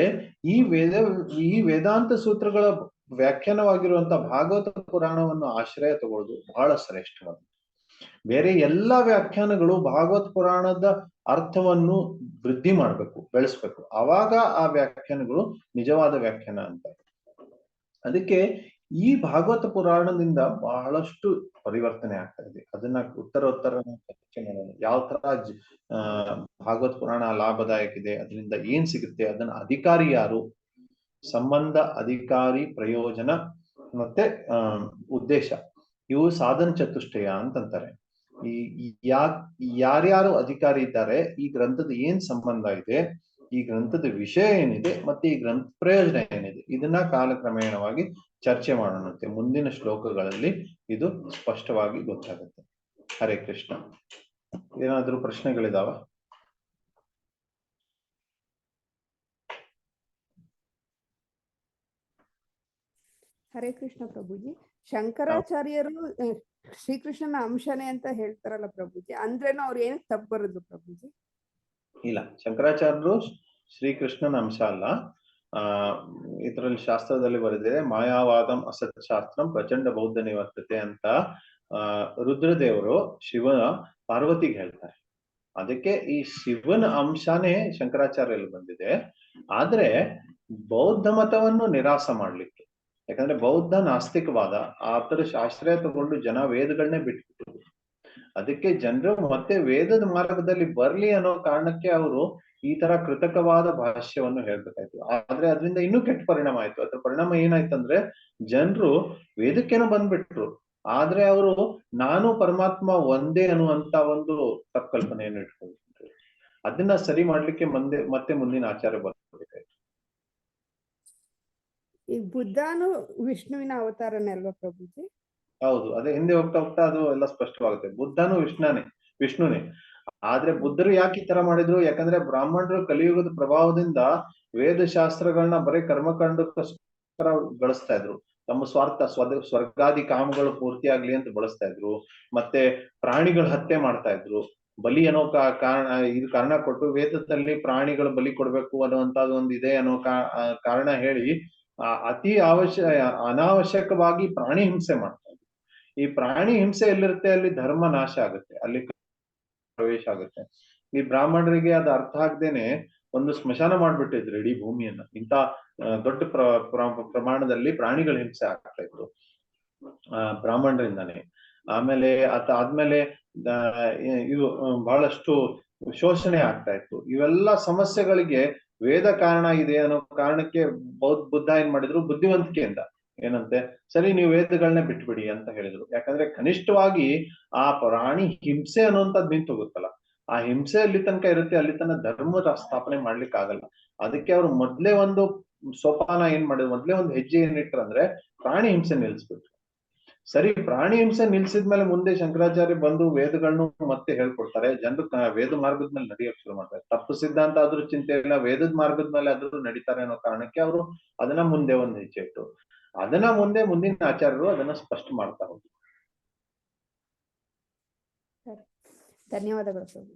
ಈ ವೇದಾಂತ ಸೂತ್ರಗಳ ವ್ಯಾಖ್ಯಾನವಾಗಿರುವಂತ ಭಾಗವತ ಪುರಾಣವನ್ನು ಆಶ್ರಯ ತಗೊಳ್ಳೋದು ಬಹಳ ಶ್ರೇಷ್ಠವಾದ. ಬೇರೆ ಎಲ್ಲಾ ವ್ಯಾಖ್ಯಾನಗಳು ಭಾಗವತ್ ಪುರಾಣದ ಅರ್ಥವನ್ನು ವೃದ್ಧಿ ಮಾಡ್ಬೇಕು, ಬೆಳೆಸ್ಬೇಕು. ಆವಾಗ ಆ ವ್ಯಾಖ್ಯಾನಗಳು ನಿಜವಾದ ವ್ಯಾಖ್ಯಾನ ಅಂತ. ಅದಕ್ಕೆ ಈ ಭಾಗವತ ಪುರಾಣದಿಂದ ಬಹಳಷ್ಟು ಪರಿವರ್ತನೆ ಆಗ್ತಾ ಇದೆ. ಅದನ್ನ ಉತ್ತರ ಚರ್ಚೆ ಮಾಡೋಣ. ಯಾವ ತರ ಭಾಗವತ್ ಪುರಾಣ ಲಾಭದಾಯಕ ಇದೆ, ಅದರಿಂದ ಏನ್ ಸಿಗುತ್ತೆ, ಅದನ್ನ ಅಧಿಕಾರಿ ಯಾರು, ಸಂಬಂಧ, ಅಧಿಕಾರಿ, ಪ್ರಯೋಜನ ಮತ್ತೆ ಉದ್ದೇಶ, ಇವು ಸಾಧನ ಚತುಷ್ಟಯ ಅಂತಂತಾರೆ. ಯಾರ್ಯಾರು ಅಧಿಕಾರಿ ಇದ್ದಾರೆ, ಈ ಗ್ರಂಥದ ಏನ್ ಸಂಬಂಧ ಇದೆ, ಈ ಗ್ರಂಥದ ವಿಷಯ ಏನಿದೆ, ಮತ್ತೆ ಈ ಗ್ರಂಥ ಪ್ರಯೋಜನ ಏನಿದೆ, ಇದನ್ನ ಕಾಲಕ್ರಮೇಣವಾಗಿ ಚರ್ಚೆ ಮಾಡೋಣಂತೆ. ಮುಂದಿನ ಶ್ಲೋಕಗಳಲ್ಲಿ ಇದು ಸ್ಪಷ್ಟವಾಗಿ ಗೊತ್ತಾಗುತ್ತೆ. ಹರೇ ಕೃಷ್ಣ. ಏನಾದ್ರೂ ಪ್ರಶ್ನೆಗಳಿದಾವ? ಹರೇ ಕೃಷ್ಣ ಪ್ರಭುಜಿ. ಶಂಕರಾಚಾರ್ಯರು ಶ್ರೀಕೃಷ್ಣನ ಅಂಶನೇ ಅಂತ ಹೇಳ್ತಾರಲ್ಲ ಪ್ರಭುಜಿ, ಅಂದ್ರೇನು ಅವ್ರು ಏನಕ್ಕೆ ತಪ್ಪು ಬರೋದು ಪ್ರಭುಜಿ? ಇಲ್ಲ, ಶಂಕರಾಚಾರ್ಯರು ಶ್ರೀಕೃಷ್ಣನ ಅಂಶ ಅಲ್ಲ. ಇದರಲ್ಲಿ ಶಾಸ್ತ್ರದಲ್ಲಿ ಬರೆದಿದೆ, ಮಾಯಾವಾದಂ ಅಸತ್ ಶಾಸ್ತ್ರಂ ಪ್ರಚಂಡ ಬೌದ್ಧ ನಿವರ್ತತೆ ಅಂತ ರುದ್ರದೇವರು ಶಿವನ ಪಾರ್ವತಿಗೆ ಹೇಳ್ತಾರೆ. ಅದಕ್ಕೆ ಈ ಶಿವನ ಅಂಶನೇ ಶಂಕರಾಚಾರ್ಯಲ್ಲಿ ಬಂದಿದೆ. ಆದ್ರೆ ಬೌದ್ಧ ಮತವನ್ನು ನಿರಾಸ ಮಾಡ್ಲಿಕ್ಕೆ, ಯಾಕಂದ್ರೆ ಬೌದ್ಧ ನಾಸ್ತಿಕವಾದ, ಆತರ ಆಶ್ರಯ ತಗೊಂಡು ಜನ ವೇದಗಳನ್ನೇ ಬಿಟ್ಬಿಟ್ರು. ಅದಕ್ಕೆ ಜನರು ಮತ್ತೆ ವೇದದ ಮಾರ್ಗದಲ್ಲಿ ಬರ್ಲಿ ಅನ್ನೋ ಕಾರಣಕ್ಕೆ ಅವರು ಈ ತರ ಕೃತಕವಾದ ಭಾಷ್ಯವನ್ನು ಹೇಳ್ಬೇಕಾಯ್ತು. ಆದ್ರೆ ಅದರಿಂದ ಇನ್ನೂ ಕೆಟ್ಟ ಪರಿಣಾಮ ಆಯ್ತು. ಅದ್ರ ಪರಿಣಾಮ ಏನಾಯ್ತಂದ್ರೆ ಜನರು ವೇದಕ್ಕೇನೋ ಬಂದ್ಬಿಟ್ರು, ಆದ್ರೆ ಅವರು ನಾನು ಪರಮಾತ್ಮ ಒಂದೇ ಅನ್ನುವಂತ ಒಂದು ತಪ್ಪಲ್ಪನೆಯನ್ನು ಇಟ್ಕೊಂಡಿದ್ರು. ಅದನ್ನ ಸರಿ ಮಾಡ್ಲಿಕ್ಕೆ ಮತ್ತೆ ಮುಂದಿನ ಆಚಾರ ಬರ್ಬೇಕಾಯ್ತು. ಈ ಬುದ್ಧನು ವಿಷ್ಣುವಿನ ಅವತಾರನೇ ಅಲ್ವಾ ಪ್ರಭುಜಿ? ಹೌದು, ಅದೇ ಹಿಂದೆ ಹೋಗ್ತಾ ಹೋಗ್ತಾ ಅದು ಎಲ್ಲ ಸ್ಪಷ್ಟವಾಗುತ್ತೆ. ಬುದ್ಧನು ವಿಷ್ಣುನೇ. ಆದ್ರೆ ಬುದ್ಧರು ಯಾಕೆ ಈ ತರ ಮಾಡಿದ್ರು? ಯಾಕಂದ್ರೆ ಬ್ರಾಹ್ಮಣರು ಕಲಿಯುಗದ ಪ್ರಭಾವದಿಂದ ವೇದ ಶಾಸ್ತ್ರಗಳನ್ನ ಬರೀ ಕರ್ಮಕಾಂಡಕ್ಕೋಸ್ಕರ ಬಳಸ್ತಾ ಇದ್ರು. ತಮ್ಮ ಸ್ವಾರ್ಥ ಸ್ವರ್ಗಾದಿ ಕಾಮಗಳು ಪೂರ್ತಿ ಆಗ್ಲಿ ಅಂತ ಬಳಸ್ತಾ ಇದ್ರು. ಮತ್ತೆ ಪ್ರಾಣಿಗಳ ಹತ್ಯೆ ಮಾಡ್ತಾ ಇದ್ರು. ಬಲಿ ಅನ್ನೋ ಕಾರಣ ಕೊಟ್ಟು ವೇದದಲ್ಲಿ ಪ್ರಾಣಿಗಳು ಬಲಿ ಕೊಡ್ಬೇಕು ಅನ್ನುವಂಥದ್ದು ಒಂದು ಇದೆ ಅನ್ನೋ ಕಾರಣ ಹೇಳಿ ಅತಿ ಅನಾವಶ್ಯಕವಾಗಿ ಪ್ರಾಣಿ ಹಿಂಸೆ ಮಾಡ್ತಾ ಇದ್ರು. ಈ ಪ್ರಾಣಿ ಹಿಂಸೆ ಎಲ್ಲಿರುತ್ತೆ ಅಲ್ಲಿ ಧರ್ಮ ನಾಶ ಆಗುತ್ತೆ, ಅಲ್ಲಿ ಪ್ರವೇಶ ಆಗುತ್ತೆ. ಈ ಬ್ರಾಹ್ಮಣರಿಗೆ ಅದು ಅರ್ಥ ಆಗದೇನೆ ಒಂದು ಸ್ಮಶಾನ ಮಾಡ್ಬಿಟ್ಟಿದ್ರು ಇಡೀ ಭೂಮಿಯನ್ನ. ಇಂತ ದೊಡ್ಡ ಪ್ರಮಾಣದಲ್ಲಿ ಪ್ರಾಣಿಗಳ ಹಿಂಸೆ ಆಗ್ತಾ ಇತ್ತು ಬ್ರಾಹ್ಮಣರಿಂದಾನೆ. ಆಮೇಲೆ ಆದ್ಮೇಲೆ ಇವು ಬಹಳಷ್ಟು ಶೋಷಣೆ ಆಗ್ತಾ ಇತ್ತು. ಇವೆಲ್ಲ ಸಮಸ್ಯೆಗಳಿಗೆ ವೇದ ಕಾರಣ ಇದೆ ಅನ್ನೋ ಕಾರಣಕ್ಕೆ ಬುದ್ಧ ಏನ್ ಮಾಡಿದ್ರು, ಬುದ್ಧಿವಂತಿಕೆಯಿಂದ ಏನಂತೆ, ಸರಿ ನೀವು ವೇದಗಳನ್ನ ಬಿಟ್ಬಿಡಿ ಅಂತ ಹೇಳಿದ್ರು. ಯಾಕಂದ್ರೆ ಕನಿಷ್ಠವಾಗಿ ಆ ಪ್ರಾಣಿ ಹಿಂಸೆ ಅನ್ನುವಂಥದ್ದು ನಿಂತು ಹೋಗುತ್ತಲ್ಲ, ಆ ಹಿಂಸೆ ಅಲ್ಲಿ ತನಕ ಇರುತ್ತೆ, ಅಲ್ಲಿ ತನಕ ಧರ್ಮದ ಸ್ಥಾಪನೆ ಮಾಡ್ಲಿಕ್ಕೆ ಆಗಲ್ಲ. ಅದಕ್ಕೆ ಅವ್ರು ಮೊದ್ಲೇ ಒಂದು ಸೋಪಾನ ಏನ್ ಮಾಡಿದ್ರು, ಮೊದ್ಲೇ ಒಂದು ಹೆಜ್ಜೆ ಏನಿಟ್ರು ಅಂದ್ರೆ ಪ್ರಾಣಿ ಹಿಂಸೆ ನಿಲ್ಸ್ಬಿಟ್ರು. ಸರಿ, ಪ್ರಾಣಿ ಹಿಂಸೆ ನಿಲ್ಸಿದ್ಮೇಲೆ ಮುಂದೆ ಶಂಕರಾಚಾರ್ಯ ಬಂದು ವೇದಗಳನ್ನು ಮತ್ತೆ ಹೇಳ್ಕೊಡ್ತಾರೆ. ಜನರು ವೇದ ಮಾರ್ಗದ ಮೇಲೆ ನಡೆಯಕ್ ಶುರು ಮಾಡ್ತಾರೆ. ತಪ್ಪು ಸಿದ್ಧಾಂತ ಆದ್ರೂ ಚಿಂತೆ ಇಲ್ಲ, ವೇದದ ಮಾರ್ಗದ ಮೇಲೆ ಆದ್ರೂ ನಡೀತಾರೆ ಅನ್ನೋ ಕಾರಣಕ್ಕೆ ಅವರು ಅದನ್ನ ಮುಂದೆ ಒಂದು ಹೆಜ್ಜೆ ಇಟ್ಟು, ಅದನ್ನ ಮುಂದಿನ ಆಚಾರ್ಯರು ಅದನ್ನ ಸ್ಪಷ್ಟ ಮಾಡ್ತಾ ಹೋದ್ರು. ಧನ್ಯವಾದಗಳು ಪ್ರಭು.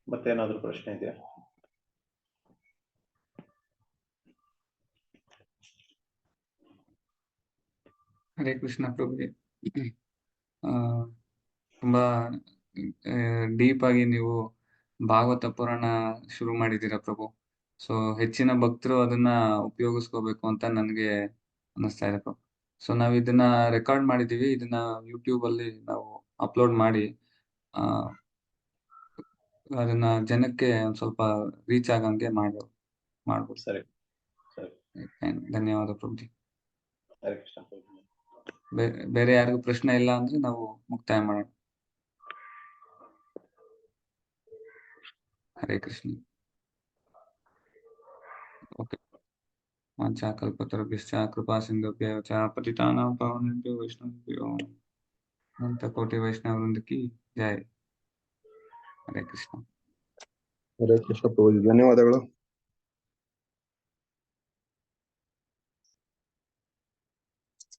ಮತ್ತೇನಾದ್ರೂ ಪ್ರಶ್ನೆ ಇದೆಯಾ? ಹರೇ ಕೃಷ್ಣ ಪ್ರಭುಜಿ. ತುಂಬಾ ಡೀಪ್ ಆಗಿ ನೀವು ಭಾಗವತ ಪುರಾಣ ಶುರು ಮಾಡಿದ್ದೀರಾ ಪ್ರಭು. ಸೊ ಹೆಚ್ಚಿನ ಭಕ್ತರು ಅದನ್ನ ಉಪಯೋಗಿಸ್ಕೋಬೇಕು ಅಂತ ನನ್ಗೆ ಅನ್ನಿಸ್ತಾ ಇದೆ ಪ್ರಭು. ಸೊ ನಾವ್ ಇದನ್ನ ರೆಕಾರ್ಡ್ ಮಾಡಿದೀವಿ, ಇದನ್ನ ಯೂಟ್ಯೂಬ್ ಅಲ್ಲಿ ನಾವು ಅಪ್ಲೋಡ್ ಮಾಡಿ ಅದನ್ನ ಜನಕ್ಕೆ ಒಂದ್ ಸ್ವಲ್ಪ ರೀಚ್ ಆಗಂಗೆ ಮಾಡ್ಬೋದು. ಸರಿ ಸರಿ, ಧನ್ಯವಾದ ಪ್ರಭುಜಿ. ಹರೇ ಕೃಷ್ಣ ಪ್ರಭು. ಬೇರೆ ಯಾರಿಗೂ ಪ್ರಶ್ನೆ ಇಲ್ಲ ಅಂದ್ರೆ ನಾವು ಮುಕ್ತಾಯ ಮಾಡೋಣ. ಹರೇ ಕೃಷ್ಣ. ಓಕೆ. ವಾಂಛಾಕಲ್ಪತರುಭ್ಯಶ್ಚ ಕೃಪಾ ಸಿಂಧುಭ್ಯೋ ಚ ಪತಿತಾನಾಂ ಪಾವನೇಭ್ಯೋ ವೈಷ್ಣವೇಭ್ಯೋ ಅನಂತ ಕೋಟಿ ವೈಷ್ಣವ ವೃಂದ ಕಿ ಜೈ. ಹರೇ ಕೃಷ್ಣ. ಹರೇ ಕೃಷ್ಣ ಪ್ರಭುಜಿ, ಧನ್ಯವಾದಗಳು.